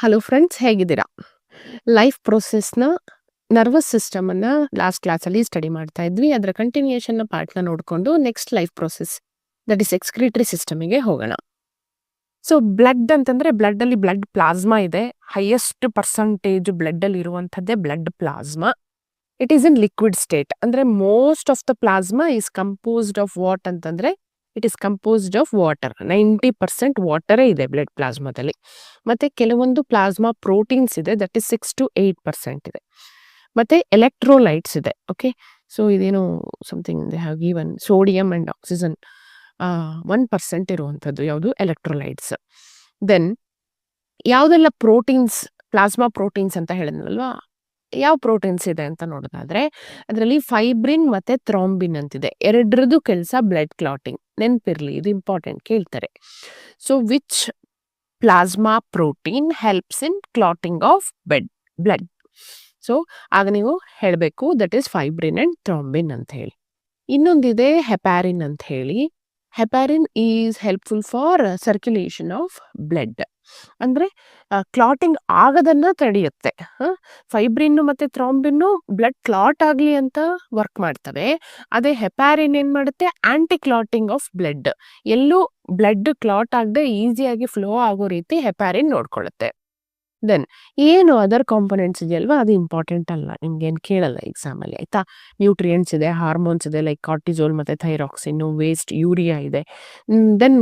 Hello friends, ಹೇಗಿದ್ದೀರಾ? Life ಪ್ರೋಸೆಸ್‌ನ nervous ಸಿಸ್ಟಮನ್ನು ಲಾಸ್ಟ್ ಕ್ಲಾಸಲ್ಲಿ ಸ್ಟಡಿ ಮಾಡ್ತಾ ಇದ್ವಿ. ಅದರ ಕಂಟಿನ್ಯೂಯೇಷನ್ನ ಪಾರ್ಟ್‌ನ ನೋಡಿಕೊಂಡು next life process that is excretory ಸಿಸ್ಟಮಿಗೆ ಹೋಗೋಣ. ಸೊ ಬ್ಲಡ್ ಅಂತಂದರೆ ಬ್ಲಡ್ಡಲ್ಲಿ ಬ್ಲಡ್ ಪ್ಲಾಸ್ಮಾ ಇದೆ. ಹೈಯೆಸ್ಟ್ ಪರ್ಸೆಂಟೇಜ್ ಬ್ಲಡ್ಡಲ್ಲಿ ಇರುವಂಥದ್ದೇ blood plasma. It is in liquid state. ಅಂದರೆ most of the plasma is composed of what ಅಂತಂದರೆ it is composed of water. 90% ವಾಟರೇ ಇದೆ ಬ್ಲಡ್ ಪ್ಲಾಸ್ಮಾದಲ್ಲಿ. ಮತ್ತು ಕೆಲವೊಂದು ಪ್ಲಾಸ್ಮಾ ಪ್ರೋಟೀನ್ಸ್ ಇದೆ, ದಟ್ ಈಸ್ 6-8% ಇದೆ. ಮತ್ತು ಎಲೆಕ್ಟ್ರೋಲೈಟ್ಸ್ ಇದೆ. ಓಕೆ, ಸೊ ಇದೇನು something they have given sodium and oxygen 1% ಇರುವಂಥದ್ದು ಯಾವುದು ಎಲೆಕ್ಟ್ರೋಲೈಟ್ಸ್. ದೆನ್ ಯಾವುದೆಲ್ಲ ಪ್ರೋಟೀನ್ಸ್, ಪ್ಲಾಸ್ಮಾ ಪ್ರೋಟೀನ್ಸ್ ಅಂತ ಹೇಳಿದ್ನಲ್ವಾ, ಯಾವ ಪ್ರೋಟೀನ್ಸ್ ಇದೆ ಅಂತ ನೋಡೋದಾದ್ರೆ ಅದರಲ್ಲಿ ಫೈಬ್ರಿನ್ ಮತ್ತು ಥ್ರಾಂಬಿನ್ ಅಂತಿದೆ. ಎರಡರದ್ದು ಕೆಲಸ ಬ್ಲಡ್ ಕ್ಲಾಟಿಂಗ್. ನೆನಪಿರಲಿ, ಇದು ಇಂಪಾರ್ಟೆಂಟ್, ಕೇಳ್ತಾರೆ. So which plasma protein helps in clotting of blood? So ಆಗ ನೀವು ಹೇಳಬೇಕು ದಟ್ ಈಸ್ ಫೈಬ್ರಿನ್ ಆ್ಯಂಡ್ ಥ್ರಾಂಬಿನ್ ಅಂತ ಹೇಳಿ. ಇನ್ನೊಂದಿದೆ ಹೆಪಾರಿನ್ ಅಂತ ಹೇಳಿ. Heparin is helpful for circulation of blood. ಅಂದರೆ ಕ್ಲಾಟಿಂಗ್ ಆಗೋದನ್ನು ತಡೆಯುತ್ತೆ. ಫೈಬ್ರಿನ್ನು ಮತ್ತು ಥ್ರಾಂಬಿನ್ನು ಬ್ಲಡ್ ಕ್ಲಾಟ್ ಆಗಲಿ ಅಂತ ವರ್ಕ್ ಮಾಡ್ತವೆ. ಅದೇ ಹೆಪಾರಿನ್ ಏನು ಮಾಡುತ್ತೆ, ಆ್ಯಂಟಿ ಕ್ಲಾಟಿಂಗ್ ಆಫ್ ಬ್ಲಡ್. ಎಲ್ಲೂ ಬ್ಲಡ್ ಕ್ಲಾಟ್ ಆಗದೆ ಈಸಿಯಾಗಿ ಫ್ಲೋ ಆಗೋ ರೀತಿ ಹೆಪಾರಿನ್ ನೋಡ್ಕೊಳ್ಳುತ್ತೆ. ದೆನ್ ಏನು ಅದರ್ ಕಾಂಪೊನೆಂಟ್ಸ್ ಇದೆಯಲ್ವಾ, ಅದು ಇಂಪಾರ್ಟೆಂಟ್ ಅಲ್ಲ, ನಿಮ್ಗೇನು ಕೇಳಲ್ಲ ಎಕ್ಸಾಮಲ್ಲಿ, ಆಯಿತಾ? ನ್ಯೂಟ್ರಿಯೆಂಟ್ಸ್ ಇದೆ, ಹಾರ್ಮೋನ್ಸ್ ಇದೆ ಲೈಕ್ ಕಾರ್ಟಿಸೋಲ್ ಮತ್ತು ಥೈರಾಕ್ಸಿನ್ನು, ವೇಸ್ಟ್ ಯೂರಿಯಾ ಇದೆ. ದೆನ್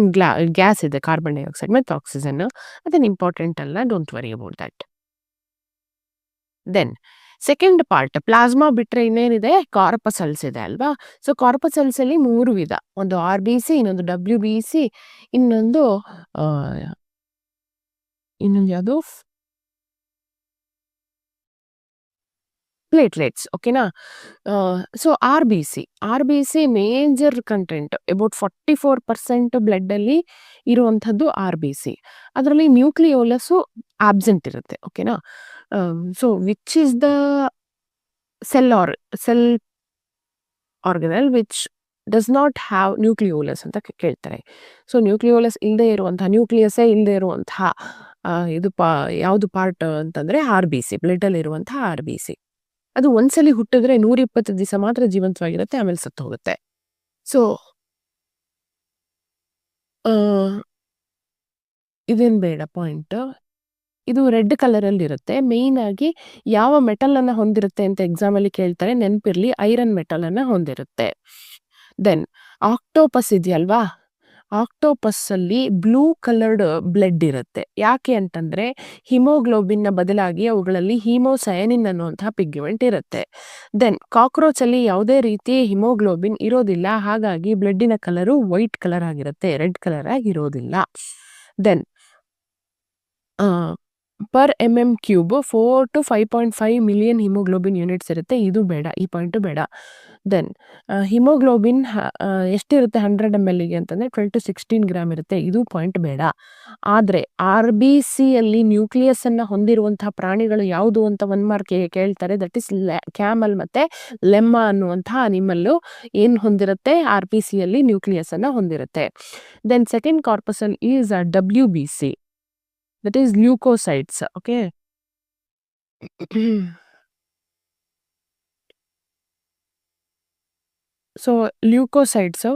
ಗ್ಯಾಸ್ ಇದೆ, ಕಾರ್ಬನ್ ಡೈಆಕ್ಸೈಡ್ ಮತ್ತು ಆಕ್ಸಿಜನ್. ಅದೇನು ಇಂಪಾರ್ಟೆಂಟ್ ಅಲ್ಲ, don't worry about that. Then second part, plasma ಬಿಟ್ಟರೆ ಇನ್ನೇನಿದೆ, ಕಾರ್ಪಸಲ್ಸ್ ಇದೆ ಅಲ್ವಾ. ಸೊ ಕಾರ್ಪಸಲ್ಸಲ್ಲಿ 3 ವಿಧ. ಒಂದು RBC, ಇನ್ನೊಂದು WBC, ಇನ್ನೊಂದು ಯಾವುದು, ಪ್ಲೇಟ್ಲೆಟ್ಸ್. ಓಕೆನಾ? So RBC major content about 44% ಬ್ಲಡ್ಡಲ್ಲಿ ಇರುವಂಥದ್ದು RBC. ಅದರಲ್ಲಿ ನ್ಯೂಕ್ಲಿಯೋಲಸ್ಸು ಆಬ್ಸೆಂಟ್ ಇರುತ್ತೆ. ಓಕೆನಾ? So which is the cell organelle which does not have nucleolus ಅಂತ ಕೇಳ್ತಾರೆ. ಸೊ ನ್ಯೂಕ್ಲಿಯೋಲಸ್ ಇಲ್ಲದೆ ಇರುವಂತಹ, ನ್ಯೂಕ್ಲಿಯಸ್ಸೇ ಇಲ್ಲದೆ ಇರುವಂತಹ ಇದು ಯಾವುದು ಪಾರ್ಟ್ ಅಂತಂದರೆ RBC, ಬ್ಲಡ್ಡಲ್ಲಿ ಇರುವಂತಹ RBC. ಅದು ಒಂದ್ಸಲಿ ಹುಟ್ಟಿದ್ರೆ 120 ದಿವಸ ಮಾತ್ರ ಜೀವಂತವಾಗಿರುತ್ತೆ, ಆಮೇಲೆ ಸತ್ತು ಹೋಗುತ್ತೆ. ಸೊ ಇದೇನು ಬೇಡ ಪಾಯಿಂಟ್. ಇದು ರೆಡ್ ಕಲರಲ್ಲಿ ಇರುತ್ತೆ. ಮೇಯ್ನ್ ಆಗಿ ಯಾವ ಮೆಟಲನ್ನು ಹೊಂದಿರುತ್ತೆ ಅಂತ ಎಕ್ಸಾಮಲ್ಲಿ ಕೇಳ್ತಾರೆ, ನೆನಪಿರಲಿ, ಐರನ್ ಮೆಟಲನ್ನು ಹೊಂದಿರುತ್ತೆ. ದೆನ್ ಆಕ್ಟೋಪಸ್ ಇದೆಯಲ್ವಾ, ಆಕ್ಟೋಪಸ್ಸಲ್ಲಿ ಬ್ಲೂ ಕಲರ್ಡ್ ಬ್ಲಡ್ ಇರುತ್ತೆ. ಯಾಕೆ ಅಂತಂದರೆ ಹಿಮೋಗ್ಲೋಬಿನ್ನ ಬದಲಾಗಿ ಅವುಗಳಲ್ಲಿ ಹೀಮೋಸಯನಿನ್ ಅನ್ನುವಂತಹ ಪಿಗ್ಮೆಂಟ್ ಇರುತ್ತೆ. ದೆನ್ ಕಾಕ್ರೋಚಲ್ಲಿ ಯಾವುದೇ ರೀತಿ ಹಿಮೋಗ್ಲೋಬಿನ್ ಇರೋದಿಲ್ಲ, ಹಾಗಾಗಿ ಬ್ಲಡ್ಡಿನ ಕಲರು ವೈಟ್ ಕಲರ್ ಆಗಿರುತ್ತೆ, ರೆಡ್ ಕಲರ್ ಆಗಿರೋದಿಲ್ಲ. Then per MM³ 4 to 5.5 million haemoglobin units ಇರುತ್ತೆ. ಇದು ಬೇಡ, ಈ ಪಾಯಿಂಟು ಬೇಡ. ದೆನ್ ಹಿಮೋಗ್ಲೋಬಿನ್ ಎಷ್ಟಿರುತ್ತೆ 100 mlಗೆ ಅಂತಂದರೆ 12 to 16 ಗ್ರಾಮ್ ಇರುತ್ತೆ. ಇದು ಪಾಯಿಂಟ್ ಬೇಡ. ಆದರೆ RBCಯಲ್ಲಿ ನ್ಯೂಕ್ಲಿಯಸ್ಸನ್ನು ಹೊಂದಿರುವಂತಹ ಪ್ರಾಣಿಗಳು ಯಾವುದು ಅಂತ 1 ಮಾರ್ಕ್ ಕೇಳ್ತಾರೆ. ದಟ್ ಈಸ್ ಕ್ಯಾಮಲ್ ಮತ್ತು ಲೆಮ್ಮ ಅನ್ನುವಂತಹ ಅನಿಮಲ್ಲು ಏನು ಹೊಂದಿರುತ್ತೆ, RBCಯಲ್ಲಿ ನ್ಯೂಕ್ಲಿಯಸ್ಸನ್ನು ಹೊಂದಿರುತ್ತೆ. Then second corpuscle is WBC, that is leukocytes. Okay. So leukocytes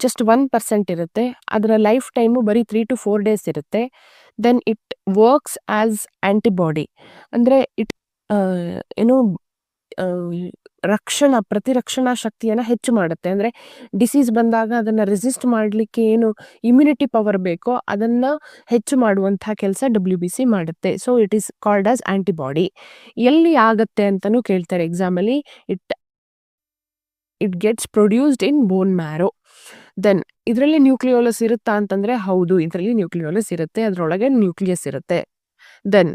just 1% ಇರುತ್ತೆ. ಅದರ ಲೈಫ್ ಟೈಮು ಬರೀ 3 to 4 days ಇರುತ್ತೆ. Then it works as antibody. ಅಂದರೆ ಏನು ಪ್ರತಿರಕ್ಷಣಾ ಶಕ್ತಿಯನ್ನು ಹೆಚ್ಚು ಮಾಡುತ್ತೆ. ಅಂದರೆ ಡಿಸೀಸ್ ಬಂದಾಗ ಅದನ್ನು ರೆಸಿಸ್ಟ್ ಮಾಡಲಿಕ್ಕೆ ಏನು ಇಮ್ಯುನಿಟಿ ಪವರ್ ಬೇಕೋ ಅದನ್ನು ಹೆಚ್ಚು ಮಾಡುವಂಥ ಕೆಲಸ WBC ಮಾಡುತ್ತೆ. So it is called as antibody. ಎಲ್ಲಿ ಆಗುತ್ತೆ ಅಂತಲೂ ಕೇಳ್ತಾರೆ ಎಕ್ಸಾಮಲ್ಲಿ. It gets produced in bone marrow. Then ಇದರಲ್ಲಿ ನ್ಯೂಕ್ಲಿಯೋಲಸ್ ಇರುತ್ತಾ ಅಂತಂದರೆ ಹೌದು, ಇದರಲ್ಲಿ ನ್ಯೂಕ್ಲಿಯೋಲಸ್ ಇರುತ್ತೆ, ಅದರೊಳಗೆ ನ್ಯೂಕ್ಲಿಯಸ್ ಇರುತ್ತೆ. ದೆನ್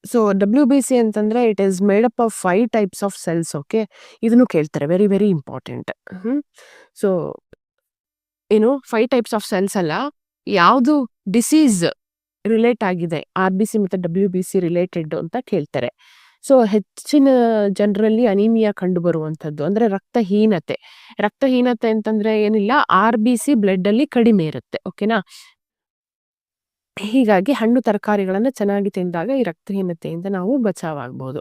ಸೊ WBC ಅಂತಂದರೆ it is made up of 5 types of cells. Okay, ಇದನ್ನು ಕೇಳ್ತಾರೆ, very very important. So 5 types of cells ಅಲ್ಲ, ಯಾವುದು ಡಿಸೀಸ್ ರಿಲೇಟ್ ಆಗಿದೆ RBC ಮತ್ತು WBC ರಿಲೇಟೆಡ್ ಅಂತ ಕೇಳ್ತಾರೆ. ಸೊ ಹೆಚ್ಚಿನ ಜನರಲ್ಲಿ ಅನೀಮಿಯಾ ಕಂಡುಬರುವಂಥದ್ದು ಅಂದರೆ ರಕ್ತಹೀನತೆ ಅಂತಂದರೆ ಏನಿಲ್ಲ, RBC ಬ್ಲಡ್ಡಲ್ಲಿ ಕಡಿಮೆ ಇರುತ್ತೆ. ಓಕೆನಾ? ಹೀಗಾಗಿ ಹಣ್ಣು ತರಕಾರಿಗಳನ್ನ ಚೆನ್ನಾಗಿ ತಿಂದಾಗ ಈ ರಕ್ತಹೀನತೆಯಿಂದ ನಾವು ಬಚಾವಾಗ್ಬೋದು.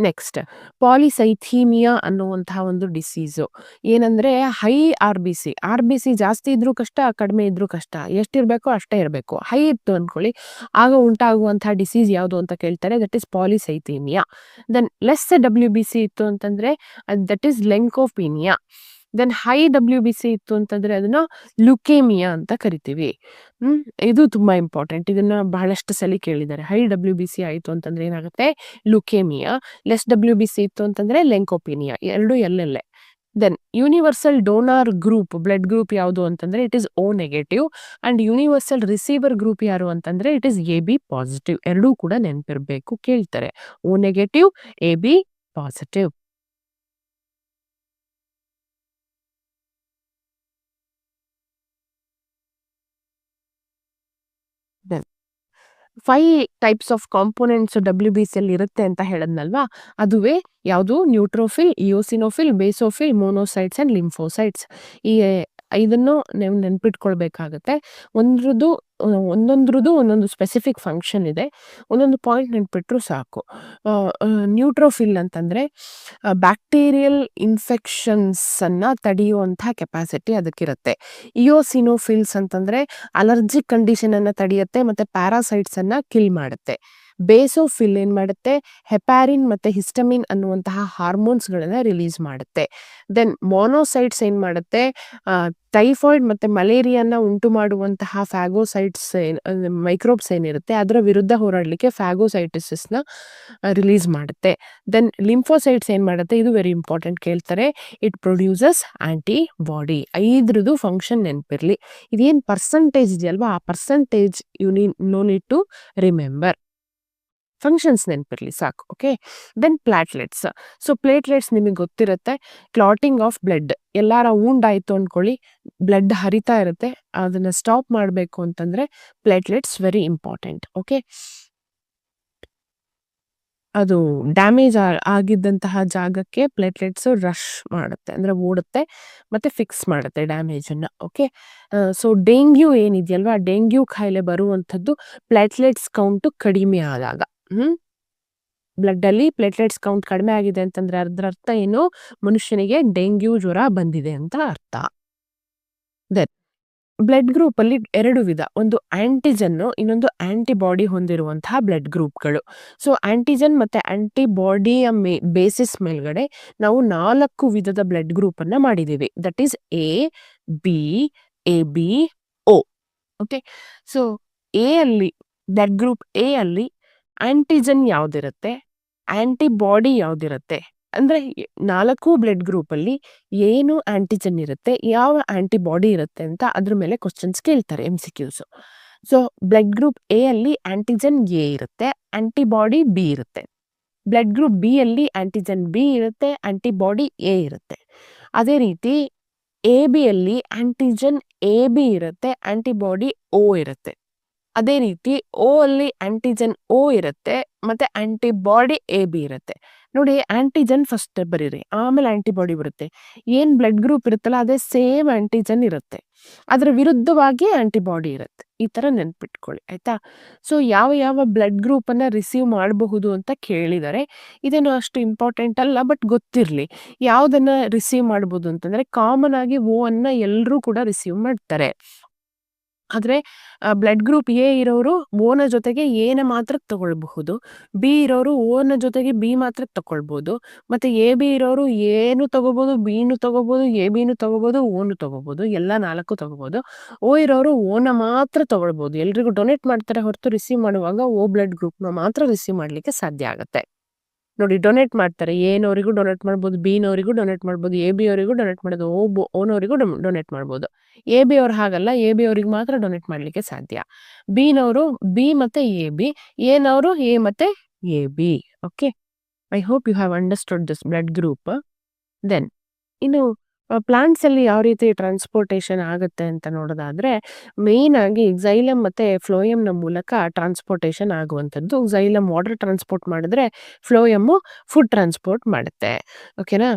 ನೆಕ್ಸ್ಟ್ ಪಾಲಿಸೈಥೀಮಿಯಾ ಅನ್ನುವಂತಹ ಒಂದು ಡಿಸೀಸು. ಏನಂದ್ರೆ ಹೈ ಆರ್-ಬಿ-ಸಿ. ಆರ್-ಬಿ-ಸಿ ಜಾಸ್ತಿ ಇದ್ರೂ ಕಷ್ಟ, ಕಡಿಮೆ ಇದ್ರೂ ಕಷ್ಟ. ಎಷ್ಟಿರ್ಬೇಕೋ ಅಷ್ಟೇ ಇರಬೇಕು. ಹೈ ಇತ್ತು ಅಂದ್ಕೊಳ್ಳಿ, ಆಗ ಉಂಟಾಗುವಂತಹ ಡಿಸೀಸ್ ಯಾವುದು ಅಂತ ಕೇಳ್ತಾರೆ, that is polycythemia. Then less WBC ಇತ್ತು ಅಂತಂದ್ರೆ that is leukopenia. Then high WBC ಇತ್ತು ಅಂತಂದ್ರೆ ಅದನ್ನ ಲ್ಯುಕೇಮಿಯಾ ಅಂತ ಕರಿತೀವಿ. ಇದು ತುಂಬಾ ಇಂಪಾರ್ಟೆಂಟ್. ಇದನ್ನ ಬಹಳಷ್ಟು ಸಲ ಕೇಳಿದ್ದಾರೆ. ಹೈ ಡಬ್ಲ್ಯೂ-ಬಿ-ಸಿ ಆಯಿತು ಅಂತಂದ್ರೆ ಏನಾಗುತ್ತೆ, ಲ್ಯುಕೇಮಿಯಾ. ಲೆಸ್ ಡಬ್ಲ್ಯೂ-ಬಿ-ಸಿ ಇತ್ತು ಅಂತಂದ್ರೆ ಲೆಂಕೋಪೀನಿಯಾ. 2 ಎಲ್ಲೆಲ್ಲೆ. Then universal donor group, blood group ಯಾವುದು ಅಂತಂದ್ರೆ it is O negative. And universal receiver group ಯಾರು ಅಂತಂದ್ರೆ ಇಟ್ ಈಸ್ ಎ-ಬಿ ಪಾಸಿಟಿವ್. ಎರಡೂ ಕೂಡ ನೆನಪಿರ್ಬೇಕು, ಕೇಳ್ತಾರೆ. O negative, AB positive. Then 5 types of components WBC ಅಲ್ಲಿ ಇರುತ್ತೆ ಅಂತ ಹೇಳದ್ನಲ್ವಾ, ಅದುವೇ ಯಾವುದು, neutrophil, eosinophil, basophil, monocytes and lymphocytes. ಈ 5ನ್ನು ನೀವು ನೆನ್ಪಿಟ್ಕೊಳ್ಬೇಕಾಗತ್ತೆ. ಒಂದೊಂದ್ರದ್ದು ಒಂದೊಂದು ಸ್ಪೆಸಿಫಿಕ್ ಫಂಕ್ಷನ್ ಇದೆ. ಒಂದೊಂದು ಪಾಯಿಂಟ್ ನೆನ್ಪಿಟ್ರು ಸಾಕು. ನ್ಯೂಟ್ರೋಫಿಲ್ ಅಂತಂದ್ರೆ ಬ್ಯಾಕ್ಟೀರಿಯಲ್ ಇನ್ಫೆಕ್ಷನ್ಸ್ ಅನ್ನ ತಡೆಯುವಂಥ ಕೆಪಾಸಿಟಿ ಅದಕ್ಕಿರುತ್ತೆ. ಇಯೋಸಿನೋಫಿಲ್ಸ್ ಅಂತಂದ್ರೆ ಅಲರ್ಜಿಕ್ ಕಂಡೀಷನ್ ಅನ್ನ ತಡೆಯುತ್ತೆ ಮತ್ತೆ ಪ್ಯಾರಾಸೈಟ್ಸ್ ಅನ್ನ ಕಿಲ್ ಮಾಡುತ್ತೆ. ಬೇಸೋಫಿಲ್ ಏನ್ ಮಾಡುತ್ತೆ, ಹೆಪಾರಿನ್ ಮತ್ತೆ ಹಿಸ್ಟಮಿನ್ ಅನ್ನುವಂತಹ ಹಾರ್ಮೋನ್ಸ್ಗಳನ್ನ ರಿಲೀಸ್ ಮಾಡುತ್ತೆ. ದೆನ್ ಮೋನೋಸೈಟ್ಸ್ ಏನ್ ಮಾಡುತ್ತೆ, ಟೈಫಾಯ್ಡ್ ಮತ್ತೆ ಮಲೇರಿಯಾನ ಉಂಟು ಮಾಡುವಂತಹ ಫ್ಯಾಗೋಸೈಟ್ಸ್ ಮೈಕ್ರೋಬ್ಸ್ ಏನಿರುತ್ತೆ ಅದರ ವಿರುದ್ಧ ಹೋರಾಡಲಿಕ್ಕೆ ಫ್ಯಾಗೋಸೈಟಿಸಸ್ನ ರಿಲೀಸ್ ಮಾಡುತ್ತೆ. ದೆನ್ ಲಿಂಫೋಸೈಟ್ಸ್ ಏನ್ ಮಾಡುತ್ತೆ, ಇದು ವೆರಿ ಇಂಪಾರ್ಟೆಂಟ್, ಕೇಳ್ತಾರೆ. It produces antibody. 5ರದ್ದು ಫಂಕ್ಷನ್ ನೆನಪಿರ್ಲಿ. ಇದೇನು ಪರ್ಸಂಟೇಜ್ ಇದೆಯಲ್ವಾ, ಆ percentage no need to remember. Functions ನೆನಪಿರ್ಲಿ ಸಾಕು. Okay. Then platelets. So platelets ನಿಮಗೆ ಗೊತ್ತಿರುತ್ತೆ, ಕ್ಲಾಟಿಂಗ್ ಆಫ್ ಬ್ಲಡ್. ಎಲ್ಲಾರ ವೂಂಡ್ ಆಯಿತು ಅಂದ್ಕೊಳ್ಳಿ, ಬ್ಲಡ್ ಹರಿತಾ ಇರುತ್ತೆ, ಅದನ್ನ ಸ್ಟಾಪ್ ಮಾಡಬೇಕು ಅಂತಂದ್ರೆ ಪ್ಲೇಟ್ಲೆಟ್ಸ್ ವೆರಿ ಇಂಪಾರ್ಟೆಂಟ್. ಓಕೆ. ಅದು ಡ್ಯಾಮೇಜ್ ಆಗಿದ್ದಂತಹ ಜಾಗಕ್ಕೆ ಪ್ಲೇಟ್ಲೆಟ್ಸ್ ರಶ್ ಮಾಡುತ್ತೆ, ಅಂದ್ರೆ ಓಡುತ್ತೆ ಮತ್ತೆ ಫಿಕ್ಸ್ ಮಾಡುತ್ತೆ ಡ್ಯಾಮೇಜನ್ನು. ಓಕೆ. ಸೊ ಡೆಂಗ್ಯೂ ಏನಿದೆಯಲ್ವಾ, ಡೆಂಗ್ಯೂ ಕಾಯಿಲೆ ಬರುವಂಥದ್ದು ಪ್ಲೇಟ್ಲೆಟ್ಸ್ ಕೌಂಟು ಕಡಿಮೆ ಆದಾಗ. ಬ್ಲಡ್ ಅಲ್ಲಿ ಪ್ಲೇಟ್ಲೆಟ್ಸ್ ಕೌಂಟ್ ಕಡಿಮೆ ಆಗಿದೆ ಅಂತಂದ್ರೆ ಅದ್ರ ಅರ್ಥ ಏನು, ಮನುಷ್ಯನಿಗೆ ಡೆಂಗ್ಯೂ ಜ್ವರ ಬಂದಿದೆ ಅಂತ ಅರ್ಥ. ದೆನ್ ಬ್ಲಡ್ ಗ್ರೂಪ್ ಅಲ್ಲಿ 2 ವಿಧ, ಒಂದು ಆಂಟಿಜನ್, ಇನ್ನೊಂದು ಆಂಟಿಬಾಡಿ ಹೊಂದಿರುವಂತಹ ಬ್ಲಡ್ ಗ್ರೂಪ್ಗಳು. ಸೊ ಆಂಟಿಜನ್ ಮತ್ತೆ ಆಂಟಿಬಾಡಿಯ ಬೇಸಿಸ್ ಮೇಲ್ಗಡೆ ನಾವು 4 ವಿಧದ ಬ್ಲಡ್ ಗ್ರೂಪ್ ಅನ್ನ ಮಾಡಿದೀವಿ. That is A, B, A B, O. Okay. So A ಅಲ್ಲಿ, ಬ್ಲಡ್ ಗ್ರೂಪ್ ಎ ಅಲ್ಲಿ ಆಂಟಿಜನ್ ಯಾವ್ದಿರುತ್ತೆ, ಆಂಟಿಬಾಡಿ ಯಾವ್ದಿರುತ್ತೆ, ಅಂದ್ರೆ 4 ಬ್ಲಡ್ ಗ್ರೂಪ್ ಅಲ್ಲಿ ಏನು ಆಂಟಿಜನ್ ಇರುತ್ತೆ, ಯಾವ ಆಂಟಿಬಾಡಿ ಇರುತ್ತೆ ಅಂತ ಅದ್ರ ಮೇಲೆ ಕ್ವಶನ್ಸ್ ಕೇಳ್ತಾರೆ, MCQs. So blood group A ಅಲ್ಲಿ ಆಂಟಿಜನ್ ಎ ಇರುತ್ತೆ, ಆಂಟಿಬಾಡಿ ಬಿ ಇರುತ್ತೆ. ಬ್ಲಡ್ ಗ್ರೂಪ್ ಬಿ ಅಲ್ಲಿ ಆಂಟಿಜನ್ ಬಿ ಇರುತ್ತೆ, ಆಂಟಿಬಾಡಿ ಎ ಇರುತ್ತೆ. ಅದೇ ರೀತಿ ಎ ಬಿ ಅಲ್ಲಿ ಆಂಟಿಜನ್ ಎ ಬಿ ಇರುತ್ತೆ, ಆಂಟಿಬಾಡಿ ಓ ಇರುತ್ತೆ. ಅದೇ ರೀತಿ ಓ ಅಲ್ಲಿ ಆಂಟಿಜನ್ ಓ ಇರುತ್ತೆ ಮತ್ತೆ ಆಂಟಿಬಾಡಿ ಎ ಬಿ ಇರುತ್ತೆ. ನೋಡಿ, ಆಂಟಿಜನ್ ಫಸ್ಟ್ ಬರೀರಿ, ಆಮೇಲೆ ಆಂಟಿಬಾಡಿ ಬರುತ್ತೆ. ಏನ್ ಬ್ಲಡ್ ಗ್ರೂಪ್ ಇರುತ್ತಲ್ಲ ಅದೇ ಸೇಮ್ ಆಂಟಿಜನ್ ಇರುತ್ತೆ, ಅದರ ವಿರುದ್ಧವಾಗಿ ಆಂಟಿಬಾಡಿ ಇರುತ್ತೆ. ಈ ತರ ನೆನ್ಪಿಟ್ಕೊಳ್ಳಿ, ಆಯ್ತಾ. ಸೊ ಯಾವ ಯಾವ ಬ್ಲಡ್ ಗ್ರೂಪ್ ಅನ್ನ ರಿಸೀವ್ ಮಾಡಬಹುದು ಅಂತ ಕೇಳಿದರೆ, ಇದೇನು ಅಷ್ಟು ಇಂಪಾರ್ಟೆಂಟ್ ಅಲ್ಲ, ಬಟ್ ಗೊತ್ತಿರ್ಲಿ. ಯಾವ್ದನ್ನ ರಿಸೀವ್ ಮಾಡಬಹುದು ಅಂತಂದ್ರೆ, ಕಾಮನ್ ಆಗಿ ಓ ಅನ್ನ ಎಲ್ಲರೂ ಕೂಡ ರಿಸೀವ್ ಮಾಡ್ತಾರೆ. ಆದ್ರೆ ಬ್ಲಡ್ ಗ್ರೂಪ್ ಎ ಇರೋರು ಓನ ಜೊತೆಗೆ ಎನ ಮಾತ್ರ ತಗೊಳ್ಬಹುದು, ಬಿ ಇರೋರು ಓನ ಜೊತೆಗೆ ಬಿ ಮಾತ್ರ ತಗೊಳ್ಬಹುದು, ಮತ್ತೆ ಎ ಬಿ ಇರೋರು ಎನು ತಗೋಬಹುದು, ಬಿನು ತಗೋಬಹುದು, ಎ ಬಿನು ತಗೋಬಹುದು, ಓನು ತಗೋಬಹುದು, ಎಲ್ಲ 4 ತಗೋಬಹುದು. ಓ ಇರೋರು ಓನ ಮಾತ್ರ ತಗೊಳ್ಬಹುದು. ಎಲ್ರಿಗೂ ಡೊನೇಟ್ ಮಾಡ್ತಾರೆ ಹೊರತು ರಿಸೀವ್ ಮಾಡುವಾಗ ಓ ಬ್ಲಡ್ ಗ್ರೂಪ್ನ ಮಾತ್ರ ರಿಸೀವ್ ಮಾಡ್ಲಿಕ್ಕೆ ಸಾಧ್ಯ ಆಗುತ್ತೆ. ನೋಡಿ, ಡೊನೇಟ್ ಮಾಡ್ತಾರೆ, ಎನವರಿಗೂ ಡೊನೇಟ್ ಮಾಡ್ಬೋದು, ಬಿನವರಿಗೂ ಡೊನೇಟ್ ಮಾಡ್ಬೋದು, ಎ ಬಿ ಅವರಿಗೂ ಡೊನೇಟ್ ಮಾಡೋದು, ಓನವರಿಗೂ ಡೊನೇಟ್ ಮಾಡ್ಬೋದು. ಎ ಬಿ ಅವ್ರು ಹಾಗಲ್ಲ, ಎ ಬಿ ಅವ್ರಿಗೆ ಮಾತ್ರ ಡೊನೇಟ್ ಮಾಡ್ಲಿಕ್ಕೆ ಸಾಧ್ಯ. ಬಿನವರು ಬಿ ಮತ್ತೆ ಎ ಬಿ, ಎನವರು ಎ ಮತ್ತೆ A B. Okay. I hope you have understood this blood group. Then ಇನ್ನು ಪ್ಲಾಂಟ್ಸ್ ಅಲ್ಲಿ ಯಾವ ರೀತಿ ಟ್ರಾನ್ಸ್ಪೋರ್ಟೇಷನ್ ಆಗುತ್ತೆ ಅಂತ ನೋಡೋದಾದ್ರೆ, ಮೇನ್ ಆಗಿ xylem ಮತ್ತೆ phloem ನ ಮೂಲಕ ಟ್ರಾನ್ಸ್ಪೋರ್ಟೇಷನ್ ಆಗುವಂಥದ್ದು. xylem ವಾಟರ್ ಟ್ರಾನ್ಸ್ಪೋರ್ಟ್ ಮಾಡಿದ್ರೆ ಫ್ಲೋಯಮ್ ಫುಡ್ ಟ್ರಾನ್ಸ್ಪೋರ್ಟ್ ಮಾಡುತ್ತೆ. ಓಕೆನಾ.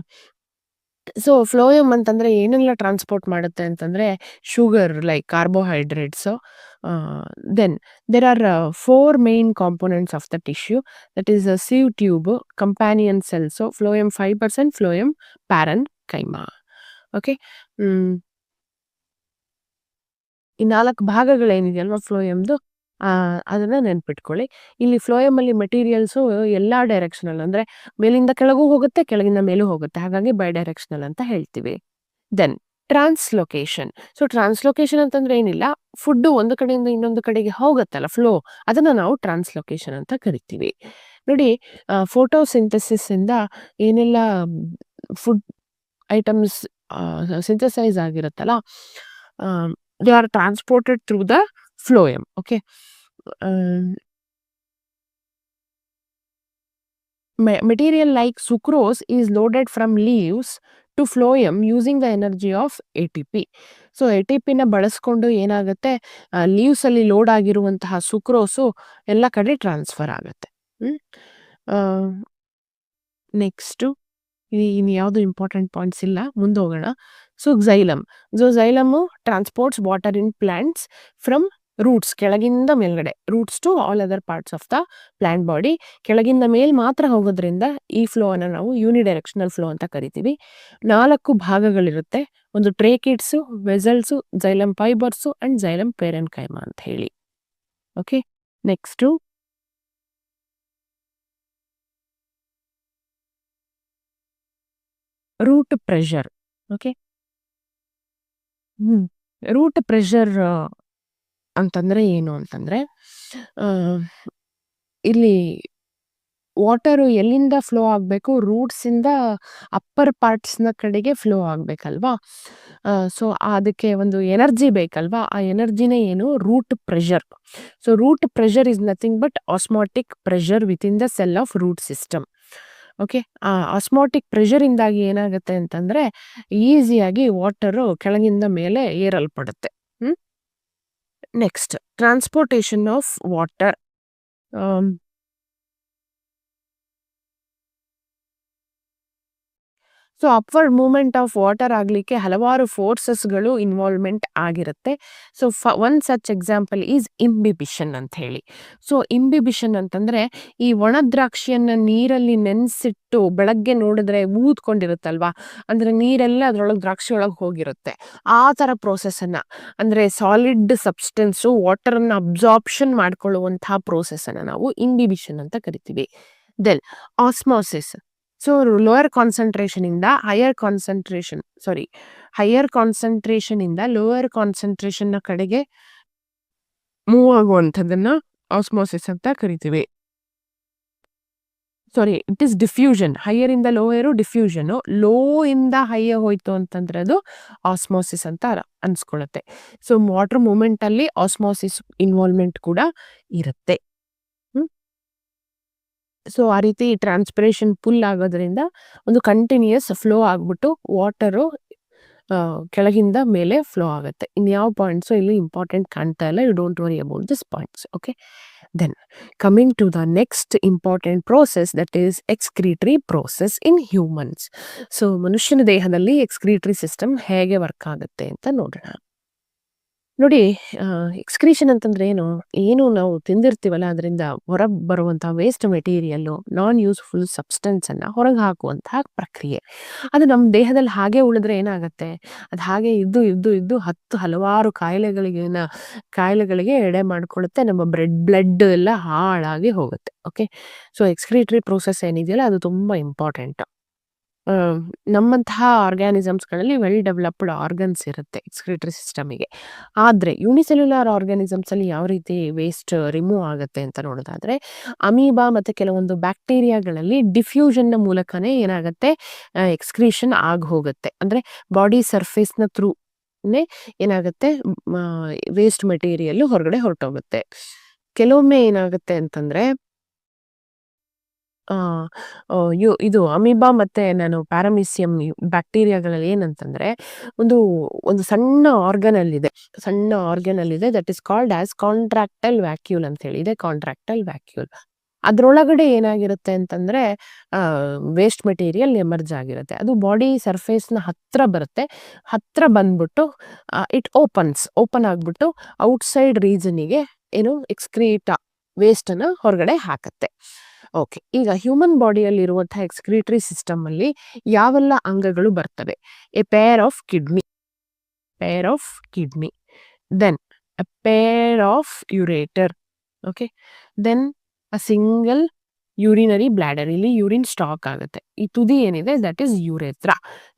ಸೊ ಫ್ಲೋಯಮ್ ಅಂತಂದ್ರೆ ಏನೆಲ್ಲ ಟ್ರಾನ್ಸ್ಪೋರ್ಟ್ ಮಾಡುತ್ತೆ ಅಂತಂದ್ರೆ sugar like carbohydrates. Then there are 4 main components of the tissue, that is sieve tube, companion cells, phloem fibres and phloem parenchyma. Okay. ಈ 4 ಭಾಗಗಳೇನಿದೆಯಲ್ವಾ ಫ್ಲೋಯಮ್‌ದು, ಅದನ್ನ ನೆನ್ಪಿಟ್ಕೊಳ್ಳಿ. ಇಲ್ಲಿ ಫ್ಲೋಯಮಲ್ಲಿ ಮೆಟೀರಿಯಲ್ಸು ಎಲ್ಲಾ ಡೈರೆಕ್ಷನಲ್ ಅಂದ್ರೆ ಮೇಲಿಂದ ಕೆಳಗೂ ಹೋಗುತ್ತೆ, ಕೆಳಗಿಂದ ಮೇಲೂ ಹೋಗುತ್ತೆ. ಹಾಗಾಗಿ ಬೈ ಡೈರೆಕ್ಷನಲ್ ಅಂತ ಹೇಳ್ತೀವಿ. Then translocation. ಸೊ ಟ್ರಾನ್ಸ್‌ಲೊಕೇಶನ್ ಅಂತಂದ್ರೆ ಏನಿಲ್ಲ, ಫುಡ್ಡು ಒಂದು ಕಡೆಯಿಂದ ಇನ್ನೊಂದು ಕಡೆಗೆ ಹೋಗುತ್ತಲ್ಲ ಫ್ಲೋ, ಅದನ್ನ ನಾವು ಟ್ರಾನ್ಸ್‌ಲೊಕೇಶನ್ ಅಂತ ಕರಿತೀವಿ. ನೋಡಿ, ಫೋಟೋಸಿಂಥೆಸಿಸ್ ಇಂದ ಏನೆಲ್ಲ ಫುಡ್ ಐಟಮ್ಸ್ ಸಿಂಥಸೈಸ್ ಆಗಿರುತ್ತಲ್ಲ, they are transported through the phloem. Okay. Material like sucrose is loaded from leaves to phloem using the energy of ATP. So ATPನ ಬಳಸ್ಕೊಂಡು ಏನಾಗುತ್ತೆ, ಲೀವ್ಸ್ ಅಲ್ಲಿ ಲೋಡ್ ಆಗಿರುವಂತಹ ಸುಕ್ರೋಸು ಎಲ್ಲ ಕಡೆ ಟ್ರಾನ್ಸ್ಫರ್ ಆಗುತ್ತೆ. ನೆಕ್ಸ್ಟು ಇನ್ನು ಯಾವುದು ಇಂಪಾರ್ಟೆಂಟ್ ಪಾಯಿಂಟ್ಸ್ ಇಲ್ಲ, ಮುಂದೆ ಹೋಗೋಣ. So xylem transports water in plants from roots, ಕೆಳಗಿಂದ ಮೇಲ್ಗಡೆ, roots to all other parts of the plant body. ಕೆಳಗಿಂದ ಮೇಲ್ ಮಾತ್ರ ಹೋಗೋದ್ರಿಂದ ಈ ಫ್ಲೋ ಅನ್ನ ನಾವು ಯೂನಿಡೈರೆಕ್ಷನಲ್ ಫ್ಲೋ ಅಂತ ಕರಿತೀವಿ. 4 ಭಾಗಗಳಿರುತ್ತೆ, ಒಂದು tracheids, vessels, xylem fibres and xylem parenchyma ಅಂತ ಹೇಳಿ. Okay. Next root pressure. Okay. Root pressure ಅಂತಂದ್ರೆ ಏನು ಅಂತಂದ್ರೆ, ಇಲ್ಲಿ ವಾಟರು ಎಲ್ಲಿಂದ ಫ್ಲೋ ಆಗಬೇಕು, ರೂಟ್ಸಿಂದ ಅಪ್ಪರ್ ಪಾರ್ಟ್ಸ್ನ ಕಡೆಗೆ ಫ್ಲೋ ಆಗಬೇಕಲ್ವಾ. ಸೊ ಅದಕ್ಕೆ ಒಂದು ಎನರ್ಜಿ ಬೇಕಲ್ವಾ, ಆ ಎನರ್ಜಿನೇ ಏನು, root pressure. So root pressure is nothing but osmotic pressure within the cell of root system. Okay. ಆ ಆಸ್ಮಾಟಿಕ್ ಪ್ರೆಷರಿಂದಾಗಿ ಏನಾಗುತ್ತೆ ಅಂತಂದ್ರೆ ಈಸಿಯಾಗಿ ವಾಟರು ಕೆಳಗಿಂದ ಮೇಲೆ ಏರಲ್ಪಡುತ್ತೆ. Next, transportation of water. So upward movement of water ಆಗಲಿಕ್ಕೆ ಹಲವಾರು ಫೋರ್ಸಸ್ಗಳು ಇನ್ವಾಲ್ವ್ಮೆಂಟ್ ಆಗಿರುತ್ತೆ. So one such example is imbibition ಅಂತ ಹೇಳಿ. ಸೊ ಇಂಬಿಬಿಷನ್ ಅಂತಂದ್ರೆ ಈ ಒಣ ದ್ರಾಕ್ಷಿಯನ್ನ ನೀರಲ್ಲಿ ನೆನೆಸಿಟ್ಟು ಬೆಳಗ್ಗೆ ನೋಡಿದ್ರೆ ಊದ್ಕೊಂಡಿರುತ್ತಲ್ವಾ, ಅಂದ್ರೆ ನೀರೆಲ್ಲ ಅದ್ರೊಳಗೆ ದ್ರಾಕ್ಷಿ ಒಳಗೆ ಹೋಗಿರುತ್ತೆ. ಆ ಥರ ಪ್ರೋಸೆಸ್ಸನ್ನು, ಅಂದರೆ ಸಾಲಿಡ್ ಸಬ್ಸ್ಟೆನ್ಸು ವಾಟರನ್ನು ಅಬ್ಸಾರ್ಪ್ಷನ್ ಮಾಡ್ಕೊಳ್ಳುವಂತಹ ಪ್ರೋಸೆಸ್ಸನ್ನು ನಾವು ಇಂಬಿಬಿಷನ್ ಅಂತ ಕರಿತೀವಿ. Then osmosis. So lower concentration ಇಂದ ಹೈಯರ್ ಕಾನ್ಸಂಟ್ರೇಷನ್ ಇಂದ ಲೋಯರ್ ಕಾನ್ಸಂಟ್ರೇಷನ್ ನ ಕಡೆಗೆ ಮೂವ್ ಆಗುವಂಥದ್ದನ್ನ ಆಸ್ಮೋಸಿಸ್ ಅಂತ ಕರಿತೀವಿ. It is diffusion. ಹೈಯರ್ ಇಂದ ಲೋಯರು ಡಿಫ್ಯೂಷನ್, ಲೋ ಇಂದ ಹೈಯರ್ ಹೋಯ್ತು ಅಂತಂದ್ರೆ ಅದು ಆಸ್ಮೋಸಿಸ್ ಅಂತ ಅನ್ಸ್ಕೊಳ್ಳುತ್ತೆ. ಸೊ ವಾಟರ್ ಮೂವ್ಮೆಂಟ್ ಅಲ್ಲಿ ಆಸ್ಮೋಸಿಸ್ ಇನ್ವಾಲ್ವ್ಮೆಂಟ್ ಕೂಡ ಇರುತ್ತೆ. ಸೊ ಆ ರೀತಿ ಟ್ರಾನ್ಸ್ಪಿರೇಷನ್ ಫುಲ್ ಆಗೋದ್ರಿಂದ ಒಂದು ಕಂಟಿನ್ಯೂಯಸ್ ಫ್ಲೋ ಆಗ್ಬಿಟ್ಟು ವಾಟರು ಕೆಳಗಿಂದ ಮೇಲೆ ಫ್ಲೋ ಆಗುತ್ತೆ. ಇನ್ಯಾವ ಪಾಯಿಂಟ್ಸು ಇಲ್ಲಿ ಇಂಪಾರ್ಟೆಂಟ್ ಕಾಣ್ತಾ ಇಲ್ಲ, you don't worry about this points. Okay. Then coming to the next important process, that is excretory process in humans. So ಮನುಷ್ಯನ ದೇಹದಲ್ಲಿ ಎಕ್ಸ್ಕ್ರೀಟರಿ ಸಿಸ್ಟಮ್ ಹೇಗೆ ವರ್ಕ್ ಆಗುತ್ತೆ ಅಂತ ನೋಡೋಣ. ನೋಡಿ, ಎಕ್ಸ್ಕ್ರೀಷನ್ ಅಂತಂದ್ರೆ ಏನು ನಾವು ತಿಂದಿರ್ತೀವಲ್ಲ ಅದರಿಂದ ಹೊರಗೆ ಬರುವಂತಹ ವೇಸ್ಟ್ ಮೆಟೀರಿಯಲ್ಲು, ನಾನ್ ಯೂಸ್ಫುಲ್ ಸಬ್ಸ್ಟೆನ್ಸನ್ನು ಹೊರಗೆ ಹಾಕುವಂತಹ ಪ್ರಕ್ರಿಯೆ. ಅದು ನಮ್ಮ ದೇಹದಲ್ಲಿ ಹಾಗೆ ಉಳಿದ್ರೆ ಏನಾಗುತ್ತೆ, ಅದು ಹಾಗೆ ಇದ್ದು ಹಲವಾರು ಕಾಯಿಲೆಗಳಿಗೆ ಎಡೆ ಮಾಡಿಕೊಳ್ಳುತ್ತೆ. ನಮ್ಮ ಬ್ಲಡ್ ಎಲ್ಲ ಹಾಳಾಗಿ ಹೋಗುತ್ತೆ. ಓಕೆ. ಸೊ ಎಕ್ಸ್ಕ್ರೀಟರಿ ಪ್ರೋಸೆಸ್ ಏನಿದೆಯಲ್ಲ ಅದು ತುಂಬ ಇಂಪಾರ್ಟೆಂಟ್. ನಮ್ಮಂತಹ ಆರ್ಗ್ಯಾನಿಸಮ್ಸ್ಗಳಲ್ಲಿ ವೆಲ್ ಡೆವಲಪ್ಡ್ ಆರ್ಗನ್ಸ್ ಇರುತ್ತೆ ಎಕ್ಸ್ಕ್ರೀಟರಿ ಸಿಸ್ಟಮಿಗೆ. ಆದರೆ ಯೂನಿಸೆಲ್ಯುಲರ್ ಆರ್ಗ್ಯಾನಿಸಮ್ಸಲ್ಲಿ ಯಾವ ರೀತಿ ವೇಸ್ಟ್ ರಿಮೂವ್ ಆಗುತ್ತೆ ಅಂತ ನೋಡೋದಾದರೆ, ಅಮೀಬಾ ಮತ್ತು ಕೆಲವೊಂದು ಬ್ಯಾಕ್ಟೀರಿಯಾಗಳಲ್ಲಿ ಡಿಫ್ಯೂಷನ್ನ ಮೂಲಕನೇ ಏನಾಗುತ್ತೆ, ಎಕ್ಸ್ಕ್ರೀಷನ್ ಆಗಿ ಹೋಗುತ್ತೆ. ಅಂದರೆ ಬಾಡಿ ಸರ್ಫೇಸ್ನ ಥ್ರೂನೇ ಏನಾಗುತ್ತೆ, ವೇಸ್ಟ್ ಮೆಟೀರಿಯಲ್ಲು ಹೊರಗಡೆ ಹೊರಟೋಗುತ್ತೆ. ಕೆಲವೊಮ್ಮೆ ಏನಾಗುತ್ತೆ ಅಂತಂದರೆ, ಇದು ಅಮೀಬಾ ಮತ್ತೆ ಪ್ಯಾರಾಮೀಸಿಯಂ ಬ್ಯಾಕ್ಟೀರಿಯಾಗಳಲ್ಲಿ ಏನಂತಂದ್ರೆ ಒಂದು ಸಣ್ಣ ಆರ್ಗನ್ ಅಲ್ಲಿದೆ that is called as contractile vacuole ಅಂತ ಹೇಳಿ ಇದೆ. Contractile vacuole. ಅದ್ರೊಳಗಡೆ ಏನಾಗಿರುತ್ತೆ ಅಂತಂದ್ರೆ ವೇಸ್ಟ್ ಮೆಟೀರಿಯಲ್ ಎಮರ್ಜ್ ಆಗಿರುತ್ತೆ. ಅದು ಬಾಡಿ ಸರ್ಫೇಸ್‌ನ ಹತ್ರ ಬರುತ್ತೆ. ಹತ್ರ ಬಂದ್ಬಿಟ್ಟು ಓಪನ್ ಆಗ್ಬಿಟ್ಟು ಔಟ್‌ಸೈಡ್ ರೀಜನ್ನಿಗೆ ಏನು ವೇಸ್ಟನ್ನ ಹೊರಗಡೆ ಹಾಕತ್ತೆ. ಓಕೆ. ಈಗ ಹ್ಯೂಮನ್ ಬಾಡಿಯಲ್ಲಿರುವಂತಹ ಎಕ್ಸ್‌ಕ್ರೀಟರಿ ಸಿಸ್ಟಮಲ್ಲಿ ಯಾವೆಲ್ಲ ಅಂಗಗಳು ಬರ್ತವೆ? A pair of kidney, then a pair of ureter, okay, then a single urinary bladder, ಇಲ್ಲಿ ಯೂರಿನ್ ಸ್ಟಾಕ್ ಆಗುತ್ತೆ. ಈ ತುದಿ ಏನಿದೆ ದಟ್ ಈಸ್ ಯುರೇತ್ರ.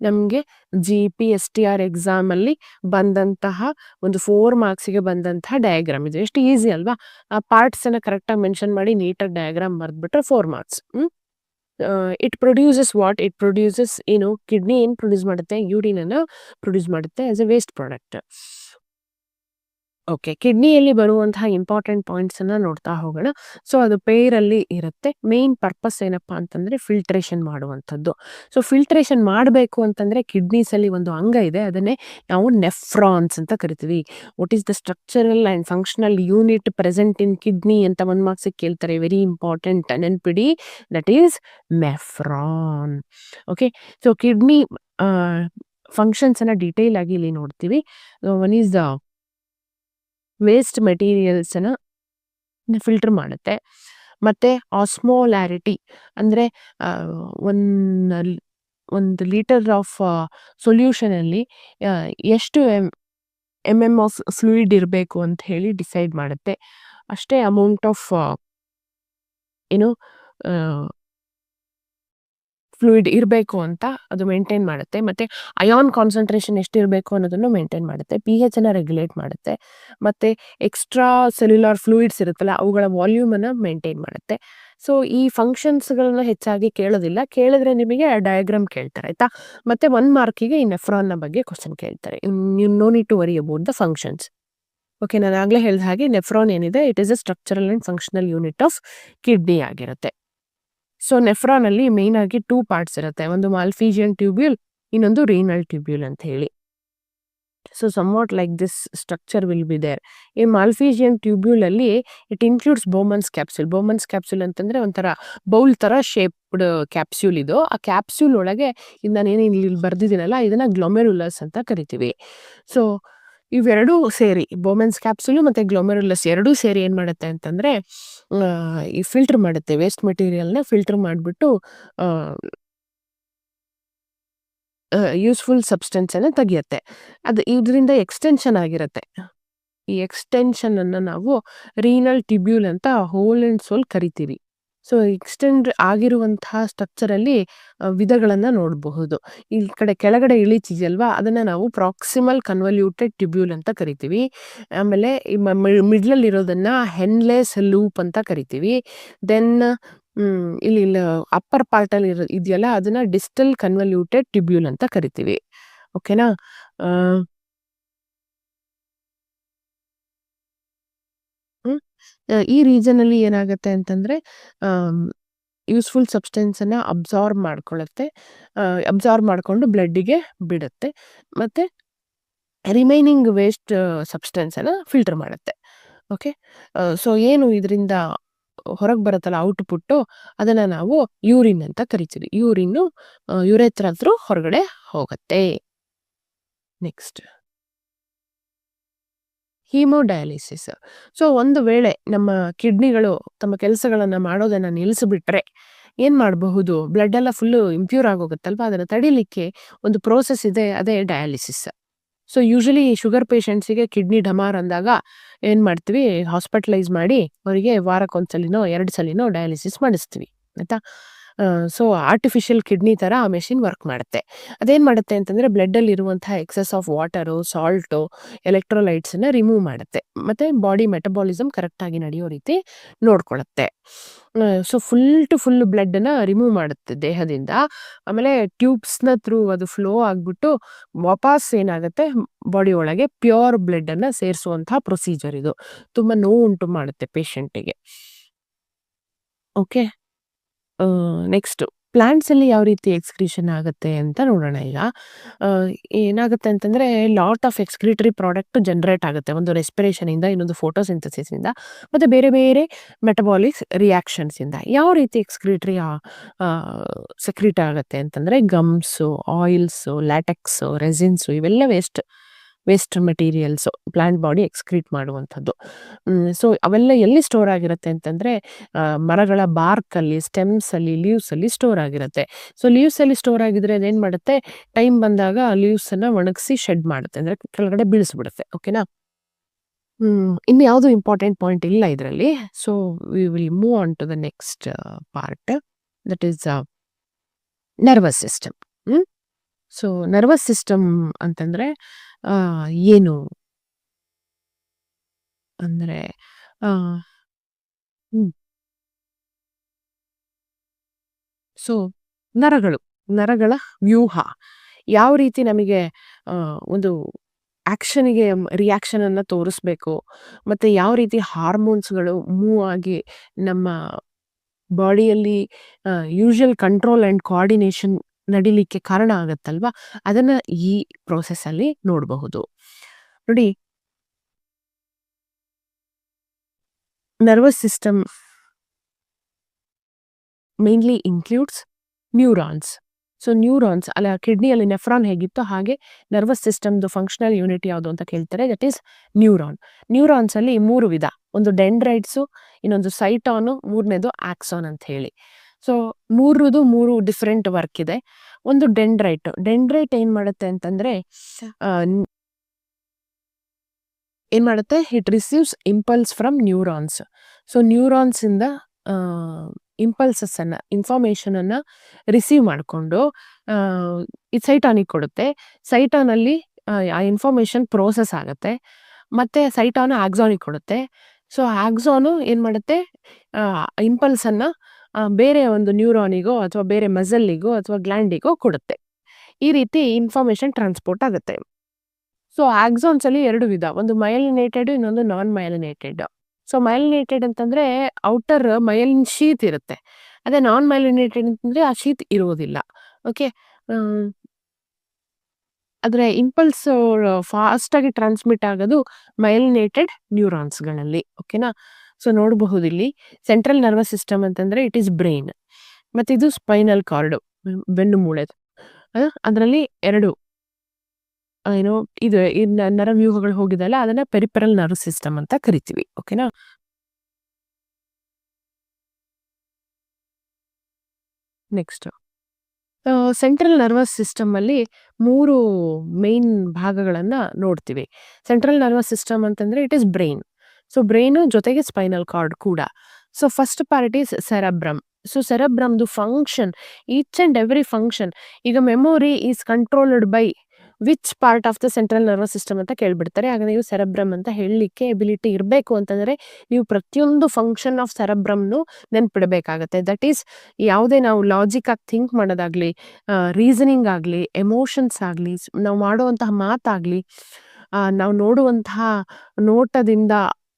ನಮಗೆ GP STR ಎಕ್ಸಾಮಲ್ಲಿ ಬಂದಂತಹ ಒಂದು 4 ಮಾರ್ಕ್ಸಿಗೆ ಬಂದಂತಹ ಡಯಾಗ್ರಾಮ್ ಇದು. ಎಷ್ಟು ಈಸಿ ಅಲ್ವಾ? ಆ ಪಾರ್ಟ್ಸನ್ನು ಕರೆಕ್ಟಾಗಿ ಮೆನ್ಷನ್ ಮಾಡಿ ನೀಟಾಗಿ ಡಯಾಗ್ರಾಮ್ ಬರೆದ್ಬಿಟ್ರೆ 4 marks. It produces it produces ಏನು, ಕಿಡ್ನಿ ಏನು ಪ್ರೊಡ್ಯೂಸ್ ಮಾಡುತ್ತೆ? ಯೂರಿನನ್ನು ಪ್ರೊಡ್ಯೂಸ್ ಮಾಡುತ್ತೆ as a waste product. Okay. ಕಿಡ್ನಿಯಲ್ಲಿ ಬರುವಂತಹ ಇಂಪಾರ್ಟೆಂಟ್ ಪಾಯಿಂಟ್ಸನ್ನು ನೋಡ್ತಾ ಹೋಗೋಣ. ಸೊ ಅದು ಪೇರಲ್ಲಿ ಇರುತ್ತೆ. ಮೇನ್ ಪರ್ಪಸ್ ಏನಪ್ಪಾ ಅಂತಂದ್ರೆ ಫಿಲ್ಟ್ರೇಷನ್ ಮಾಡುವಂಥದ್ದು. ಸೊ ಫಿಲ್ಟ್ರೇಷನ್ ಮಾಡಬೇಕು ಅಂತಂದ್ರೆ ಕಿಡ್ನೀಸಲ್ಲಿ ಒಂದು ಅಂಗ ಇದೆ, ಅದನ್ನೇ ನಾವು ನೆಫ್ರಾನ್ಸ್ ಅಂತ ಕರಿತೀವಿ. What is the structural and functional unit present in kidney ಅಂತ 1 ಮಾರ್ಕ್ಸಿಗೆ ಕೇಳ್ತಾರೆ. ವೆರಿ ಇಂಪಾರ್ಟೆಂಟ್, ನೆನ್ಪಿಡಿ. That is nephron. Okay. So kidney ಫಂಕ್ಷನ್ಸನ್ನು ಡೀಟೇಲ್ ಆಗಿ ಇಲ್ಲಿ ನೋಡ್ತೀವಿ. ಒನ್ ಈಸ್ ದ ವೇಸ್ಟ್ ಮೆಟೀರಿಯಲ್ಸನ್ನು ಫಿಲ್ಟರ್ ಮಾಡುತ್ತೆ. ಮತ್ತು ಆಸ್ಮೋಲ್ಯಾರಿಟಿ ಅಂದರೆ ಒಂದು ಲೀಟರ್ ಆಫ್ ಸೊಲ್ಯೂಷನಲ್ಲಿ ಎಷ್ಟು ಆಫ್ ಫ್ಲೂಯಿಡ್ ಇರಬೇಕು ಅಂತ ಹೇಳಿ ಡಿಸೈಡ್ ಮಾಡುತ್ತೆ. ಅಷ್ಟೇ ಅಮೌಂಟ್ ಆಫ್ ಏನು ಫ್ಲೂಯಿಡ್ ಇರಬೇಕು ಅಂತ ಅದು ಮೇಂಟೈನ್ ಮಾಡುತ್ತೆ. ಮತ್ತು ಅಯಾನ್ ಕಾನ್ಸಂಟ್ರೇಷನ್ ಎಷ್ಟಿರಬೇಕು ಅನ್ನೋದನ್ನು ಮೇಂಟೈನ್ ಮಾಡುತ್ತೆ. pHನ್ನು ರೆಗ್ಯುಲೇಟ್ ಮಾಡುತ್ತೆ. ಮತ್ತು ಎಕ್ಸ್ಟ್ರಾ ಸೆಲ್ಯುಲಾರ್ ಫ್ಲೂಯಿಡ್ಸ್ ಇರುತ್ತಲ್ಲ ಅವುಗಳ ವಾಲ್ಯೂಮನ್ನು ಮೇಂಟೈನ್ ಮಾಡುತ್ತೆ. ಸೊ ಈ ಫಂಕ್ಷನ್ಸ್ಗಳನ್ನ ಹೆಚ್ಚಾಗಿ ಕೇಳೋದಿಲ್ಲ. ಕೇಳಿದ್ರೆ ನಿಮಗೆ ಡಯಾಗ್ರಾಮ್ ಕೇಳ್ತಾರೆ, ಆಯಿತಾ? ಮತ್ತು 1 ಮಾರ್ಕಿಗೆ ಈ ನೆಫ್ರಾನ್ನ ಬಗ್ಗೆ ಕ್ವಶನ್ ಕೇಳ್ತಾರೆ. You no need to worry about the functions. Okay. ನಾನು ಆಗಲೇ ಹೇಳಿದ ಹಾಗೆ ನೆಫ್ರಾನ್ ಏನಿದೆ it is a structural and functional unit of kidney ಆಗಿರುತ್ತೆ. ಸೊ ನೆಫ್ರಾನಲ್ಲಿ ಮೇಯ್ನ್ ಆಗಿ 2 ಪಾರ್ಟ್ಸ್ ಇರುತ್ತೆ. ಒಂದು ಮಾಲ್ಫೀಜಿಯನ್ ಟ್ಯೂಬ್ಯೂಲ್, ಇನ್ನೊಂದು ರೀನಲ್ ಟ್ಯೂಬ್ಯೂಲ್ ಅಂತ ಹೇಳಿ. So somewhat like this structure will be there. ಈ ಮಾಲ್ಫೀಜಿಯನ್ ಟ್ಯೂಬ್ಯೂಲಲ್ಲಿ it includes Bowman's capsule. Bowman's capsule ಅಂತಂದರೆ ಒಂಥರ ಬೌಲ್ ಥರ ಶೇಪ್ಡ್ ಕ್ಯಾಪ್ಸ್ಯೂಲ್ ಇದು. ಆ ಕ್ಯಾಪ್ಸ್ಯೂಲ್ ಒಳಗೆ ನಾನೇನು ಇಲ್ಲಿ ಬರ್ದಿದ್ದೀನಲ್ಲ ಇದನ್ನು ಗ್ಲೊಮೆರುಲಸ್ ಅಂತ ಕರಿತೀವಿ. ಸೊ ಇವೆರಡೂ ಸೇರಿ ಬೋಮೆನ್ಸ್ ಕ್ಯಾಪ್ಸುಲು ಮತ್ತು ಗ್ಲೊಮೆರುಲಸ್ ಎರಡೂ ಸೇರಿ ಏನು ಮಾಡುತ್ತೆ ಅಂತಂದರೆ ಈ ಫಿಲ್ಟರ್ ಮಾಡುತ್ತೆ, ವೇಸ್ಟ್ ಮೆಟೀರಿಯಲ್ನ ಫಿಲ್ಟರ್ ಮಾಡಿಬಿಟ್ಟು ಯೂಸ್ಫುಲ್ ಸಬ್ಸ್ಟೆನ್ಸನ್ನು ತೆಗಿಯುತ್ತೆ. ಅದು ಇದರಿಂದ ಎಕ್ಸ್ಟೆನ್ಷನ್ ಆಗಿರುತ್ತೆ. ಈ ಎಕ್ಸ್ಟೆನ್ಷನನ್ನು ನಾವು ರೀನಲ್ ಟ್ಯೂಬ್ಯೂಲ್ ಅಂತ ಹೋಲ್ ಆ್ಯಂಡ್ ಸೋಲ್ ಕರಿತೀವಿ. ಸೊ ಎಕ್ಸ್ಟೆಂಡ್ ಆಗಿರುವಂತಹ ಸ್ಟ್ರಕ್ಚರಲ್ಲಿ ವಿಧಗಳನ್ನು ನೋಡಬಹುದು. ಈ ಕಡೆ ಕೆಳಗಡೆ ಇಳಿಚಿದೆಯಲ್ವಾ ಅದನ್ನು ನಾವು ಪ್ರಾಕ್ಸಿಮಲ್ ಕನ್ವಲ್ಯೂಟೆಡ್ ಟ್ಯೂಬ್ಯೂಲ್ ಅಂತ ಕರಿತೀವಿ. ಆಮೇಲೆ ಈ ಮಿಡ್ಲಲ್ಲಿರೋದನ್ನು ಹೆನ್ಲೆಸ್ ಲೂಪ್ ಅಂತ ಕರಿತೀವಿ. ದೆನ್ ಇಲ್ಲಿ ಅಪ್ಪರ್ ಪಾರ್ಟಲ್ಲಿ ಇದೆಯಲ್ಲ ಅದನ್ನು ಡಿಸ್ಟಲ್ ಕನ್ವಲ್ಯೂಟೆಡ್ ಟ್ಯೂಬ್ಯೂಲ್ ಅಂತ ಕರಿತೀವಿ. ಓಕೆನಾ? ಈ ರೀಜನಲ್ಲಿ ಏನಾಗುತ್ತೆ ಅಂತಂದರೆ ಯೂಸ್ಫುಲ್ ಸಬ್ಸ್ಟೆನ್ಸನ್ನು ಅಬ್ಸಾರ್ಬ್ ಮಾಡ್ಕೊಳ್ಳುತ್ತೆ. ಅಬ್ಸಾರ್ಬ್ ಮಾಡಿಕೊಂಡು ಬ್ಲಡ್ಡಿಗೆ ಬಿಡುತ್ತೆ. ಮತ್ತು ರಿಮೈನಿಂಗ್ ವೇಸ್ಟ್ ಸಬ್ಸ್ಟೆನ್ಸನ್ನು ಫಿಲ್ಟರ್ ಮಾಡುತ್ತೆ. ಓಕೆ. ಸೊ ಏನು ಇದರಿಂದ ಹೊರಗೆ ಬರುತ್ತಲ್ಲ ಔಟ್ಪುಟ್ಟು, ಅದನ್ನು ನಾವು ಯೂರಿನ್ ಅಂತ ಕರಿತೀವಿ. ಯೂರಿನ್ನು ಯುರೇತ್ರ ಹತ್ರ ಹೊರಗಡೆ ಹೋಗುತ್ತೆ. Next haemodialysis. ಸೊ ಒಂದು ವೇಳೆ ನಮ್ಮ ಕಿಡ್ನಿಗಳು ತಮ್ಮ ಕೆಲಸಗಳನ್ನು ಮಾಡೋದನ್ನು ನಿಲ್ಲಿಸಿಬಿಟ್ರೆ ಏನು ಮಾಡಬಹುದು? ಬ್ಲಡ್ ಎಲ್ಲ ಫುಲ್ಲು ಇಂಪ್ಯೂರ್ ಆಗೋಗುತ್ತಲ್ವ, ಅದನ್ನು ತಡಿಲಿಕ್ಕೆ ಒಂದು ಪ್ರೋಸೆಸ್ ಇದೆ, ಅದೇ ಡಯಾಲಿಸಿಸ್. ಸೊ ಯೂಶಲಿ ಶುಗರ್ ಪೇಷಂಟ್ಸಿಗೆ ಕಿಡ್ನಿ ಡಮಾರ್ ಅಂದಾಗ ಏನು ಮಾಡ್ತೀವಿ? ಹಾಸ್ಪಿಟಲೈಸ್ ಮಾಡಿ ಅವರಿಗೆ ವಾರಕ್ಕೊಂದ್ಸಲಿನೋ 2 ಸಲಿನೋ ಡಯಾಲಿಸಿಸ್ ಮಾಡಿಸ್ತೀವಿ, ಆಯಿತಾ? ಸೊ ಆರ್ಟಿಫಿಷಿಯಲ್ ಕಿಡ್ನಿ ಥರ ಆ ಮೆಷಿನ್ ವರ್ಕ್ ಮಾಡುತ್ತೆ. ಅದೇನು ಮಾಡುತ್ತೆ ಅಂತಂದರೆ ಬ್ಲಡ್ಡಲ್ಲಿರುವಂತಹ ಎಕ್ಸೆಸ್ ಆಫ್ ವಾಟರು, ಸಾಲ್ಟು, ಎಲೆಕ್ಟ್ರೋಲೈಟ್ಸನ್ನು ರಿಮೂವ್ ಮಾಡುತ್ತೆ. ಮತ್ತು ಬಾಡಿ ಮೆಟಬಾಲಿಸಮ್ ಕರೆಕ್ಟಾಗಿ ನಡೆಯೋ ರೀತಿ ನೋಡ್ಕೊಳ್ಳುತ್ತೆ. ಸೊ ಫುಲ್ ಬ್ಲಡ್ಡನ್ನು ರಿಮೂವ್ ಮಾಡುತ್ತೆ ದೇಹದಿಂದ. ಆಮೇಲೆ ಟ್ಯೂಬ್ಸ್ನ ಥ್ರೂ ಅದು ಫ್ಲೋ ಆಗಿಬಿಟ್ಟು ವಾಪಸ್ ಏನಾಗುತ್ತೆ ಬಾಡಿ ಒಳಗೆ ಪ್ಯೂರ್ ಬ್ಲಡ್ಡನ್ನು ಸೇರಿಸುವಂತಹ ಪ್ರೊಸೀಜರ್ ಇದು. ತುಂಬ ನೋವುಂಟು ಮಾಡುತ್ತೆ ಪೇಷಂಟಿಗೆ. ಓಕೆ. ನೆಕ್ಸ್ಟು ಪ್ಲಾಂಟ್ಸಲ್ಲಿ ಯಾವ ರೀತಿ ಎಕ್ಸ್‌ಕ್ರೀಷನ್ ಆಗುತ್ತೆ ಅಂತ ನೋಡೋಣ ಈಗ. ಏನಾಗುತ್ತೆ ಅಂತಂದ್ರೆ lot of excretory product generate ಆಗುತ್ತೆ. ಒಂದು ರೆಸ್ಪಿರೇಷನಿಂದ, ಇನ್ನೊಂದು ಫೋಟೋಸಿಂಥಸಿಸಿಂದ ಮತ್ತೆ ಬೇರೆ ಬೇರೆ ಮೆಟಬಾಲಿಕ್ಸ್ ರಿಯಾಕ್ಷನ್ಸಿಂದ. ಯಾವ ರೀತಿ ಎಕ್ಸ್‌ಕ್ರಿಟರಿ ಸೆಕ್ರೀಟ್ ಆಗುತ್ತೆ ಅಂತಂದ್ರೆ ಗಮ್ಸು, ಆಯಿಲ್ಸು, ಲ್ಯಾಟೆಕ್ಸು, ರೆಸಿನ್ಸು ಇವೆಲ್ಲ waste materials plant body excrete ಮಾಡುವಂಥದ್ದು. ಸೊ ಅವೆಲ್ಲ ಎಲ್ಲಿ ಸ್ಟೋರ್ ಆಗಿರುತ್ತೆ ಅಂತಂದ್ರೆ ಮರಗಳ ಬಾರ್ಕಲ್ಲಿ, ಸ್ಟೆಮ್ಸಲ್ಲಿ, ಲೀವ್ಸಲ್ಲಿ ಸ್ಟೋರ್ ಆಗಿರುತ್ತೆ. ಸೊ ಲೀವ್ಸಲ್ಲಿ ಸ್ಟೋರ್ ಆಗಿದ್ರೆ ಅದೇನ್ ಮಾಡುತ್ತೆ, ಟೈಮ್ ಬಂದಾಗ ಲೀವ್ಸನ್ನ ಒಣಗಿಸಿ ಶೆಡ್ ಮಾಡುತ್ತೆ. ಅಂದ್ರೆ ಕೆಳಗಡೆ ಬೀಳಿಸ್ಬಿಡುತ್ತೆ. ಓಕೆನಾ? ಇನ್ನು ಯಾವುದು ಇಂಪಾರ್ಟೆಂಟ್ ಪಾಯಿಂಟ್ ಇಲ್ಲ ಇದರಲ್ಲಿ. So we will move on to the next part that is nervous system. So nervous system ಅಂತಂದ್ರೆ ಏನು ಅಂದ್ರೆ ಆ, ಹ್ಮ್. ಸೊ ನರಗಳ ವ್ಯೂಹ ಯಾವ ರೀತಿ ನಮಗೆ ಒಂದು ಆಕ್ಷನ್‌ಗೆ ರಿಯಾಕ್ಷನ್ ಅನ್ನ ತೋರಿಸ್ಬೇಕು, ಮತ್ತೆ ಯಾವ ರೀತಿ ಹಾರ್ಮೋನ್ಸ್‌ಗಳು ಮೂವ್ ಆಗಿ ನಮ್ಮ ಬಾಡಿಯಲ್ಲಿ ಯೂಶುವಲ್ ಕಂಟ್ರೋಲ್ ಅಂಡ್ ಕೋಆರ್ಡಿನೇಷನ್ ನಡಿಲಿಕ್ಕೆ ಕಾರಣ ಆಗತ್ತಲ್ವಾ? ಅದನ್ನ ಈ ಪ್ರೋಸೆಸ್ ಅಲ್ಲಿ ನೋಡಬಹುದು. ನೋಡಿ, nervous system mainly includes neurons. So neurons ಅಲ್ಲ, ಕಿಡ್ನಿಯಲ್ಲಿ ನೆಫ್ರಾನ್ ಹೇಗಿತ್ತೋ ಹಾಗೆ ನರ್ವಸ್ ಸಿಸ್ಟಮ್ದು ಫಂಕ್ಷನಲ್ ಯೂನಿಟ್ ಯಾವುದು ಅಂತ ಕೇಳ್ತಾರೆ. That is neuron. ನ್ಯೂರಾನ್ಸ್ ಅಲ್ಲಿ 3 ವಿಧ. ಒಂದು ಡೆಂಡ್ರೈಟ್ಸು, ಇನ್ನೊಂದು ಸೈಟಾನು, ಮೂರನೇದು ಆಕ್ಸಾನ್ ಅಂತ ಹೇಳಿ. ಸೊ 3 ಡಿಫರೆಂಟ್ ವರ್ಕ್ ಇದೆ. ಒಂದು ಡೆಂಡ್ರೈಟ್ ಏನ್ ಮಾಡುತ್ತೆ ಅಂತಂದ್ರೆ ಏನ್ ಮಾಡುತ್ತೆ, it receives impulse from neurons. So neurons ಇಂದ ಇಂಪಲ್ಸಸ್ ಅನ್ನ, ಇನ್ಫಾರ್ಮೇಶನ್ ಅನ್ನ ರಿಸೀವ್ ಮಾಡಿಕೊಂಡು ಇದು ಸೈಟಾನಿಗೆ ಕೊಡುತ್ತೆ. ಸೈಟಾನಲ್ಲಿ ಆ ಇನ್ಫಾರ್ಮೇಶನ್ ಪ್ರೋಸೆಸ್ ಆಗುತ್ತೆ. ಮತ್ತೆ ಸೈಟಾನು ಆಕ್ಸಾನಿಗೆ ಕೊಡುತ್ತೆ. ಸೊ ಆಕ್ಸಾನು ಏನ್ ಮಾಡುತ್ತೆ, ಇಂಪಲ್ಸ್ ಅನ್ನ ಬೇರೆ ಒಂದು ನ್ಯೂರಾನಿಗೋ ಅಥವಾ ಬೇರೆ ಮಸಲ್ಲಿಗೋ ಅಥವಾ ಗ್ಲ್ಯಾಂಡಿಗೋ ಕೊಡುತ್ತೆ. ಈ ರೀತಿ ಇನ್ಫಾರ್ಮೇಶನ್ ಟ್ರಾನ್ಸ್ಪೋರ್ಟ್ ಆಗುತ್ತೆ. ಸೊ ಆಕ್ಸಾನ್ಸ್ ಅಲ್ಲಿ 2 ವಿಧ. ಒಂದು ಮೈಲಿನೇಟೆಡ್, ಇನ್ನೊಂದು ನಾನ್ ಮೈಲಿನೇಟೆಡ್. ಸೊ ಮೈಲಿನೇಟೆಡ್ ಅಂತಂದ್ರೆ ಔಟರ್ ಮೈಲಿನ್ ಶೀತ್ ಇರುತ್ತೆ. ಅದೇ ನಾನ್ ಮೈಲಿನೇಟೆಡ್ ಅಂತಂದ್ರೆ ಆ ಶೀತ್ ಇರೋದಿಲ್ಲ. ಓಕೆ. ಆದ್ರೆ ಇಂಪಲ್ಸ್ ಫಾಸ್ಟ್ ಆಗಿ ಟ್ರಾನ್ಸ್ಮಿಟ್ ಆಗೋದು ಮೈಲಿನೇಟೆಡ್ ನ್ಯೂರಾನ್ಸ್ಗಳಲ್ಲಿ. ಓಕೆನಾ? ಸೊ ನೋಡಬಹುದು ಇಲ್ಲಿ ಸೆಂಟ್ರಲ್ ನರ್ವಸ್ ಸಿಸ್ಟಮ್ ಅಂತಂದ್ರೆ ಇಟ್ ಈಸ್ ಬ್ರೈನ್. ಮತ್ತೆ ಇದು ಸ್ಪೈನಲ್ ಕಾರ್ಡ್, ಬೆನ್ನು ಮೂಳೆ. ಅದರಲ್ಲಿ 2 ಏನೋ ಇದು ಈ ನರವ್ಯೂಹಗಳು ಹೋಗಿದೆಯಲ್ಲ, ಅದನ್ನ ಪೆರಿಫೆರಲ್ ನರ್ವ್ ಸಿಸ್ಟಮ್ ಅಂತ ಕರಿತೀವಿ. ಓಕೆನಾ? ನೆಕ್ಸ್ಟ್ ಸೆಂಟ್ರಲ್ ನರ್ವಸ್ ಸಿಸ್ಟಮ್ ಅಲ್ಲಿ 3 ಮೇನ್ ಭಾಗಗಳನ್ನ ನೋಡ್ತೀವಿ. ಸೆಂಟ್ರಲ್ ನರ್ವಸ್ ಸಿಸ್ಟಮ್ ಅಂತಂದ್ರೆ it is brain. So brain ಜೊತೆಗೆ ಸ್ಪೈನಲ್ ಕಾರ್ಡ್ ಕೂಡ. So first part is cerebrum. So ಸೆರೆಬ್ರಮ್ದು function, each and every function. ಈಗ memory is controlled by which part of the central nervous system ಅಂತ ಕೇಳ್ಬಿಡ್ತಾರೆ. ಆಗ ನೀವು cerebrum ಅಂತ ಹೇಳಲಿಕ್ಕೆ ಎಬಿಲಿಟಿ ಇರಬೇಕು ಅಂತಂದ್ರೆ ನೀವು ಪ್ರತಿಯೊಂದು ಫಂಕ್ಷನ್ ಆಫ್ ಸೆರೆಬ್ರಮ್ನು ನೆನ್ಪಿಡಬೇಕಾಗತ್ತೆ. ದಟ್ ಈಸ್ ಯಾವುದೇ ನಾವು ಲಾಜಿಕ್ ಆಗಿ ಥಿಂಕ್ ಮಾಡೋದಾಗ್ಲಿ, ರೀಸನಿಂಗ್ ಆಗಲಿ, ಎಮೋಷನ್ಸ್ ಆಗಲಿ, ನಾವು ಮಾಡುವಂತಹ ಮಾತಾಗಲಿ, ನಾವು ನೋಡುವಂತಹ ನೋಟದಿಂದ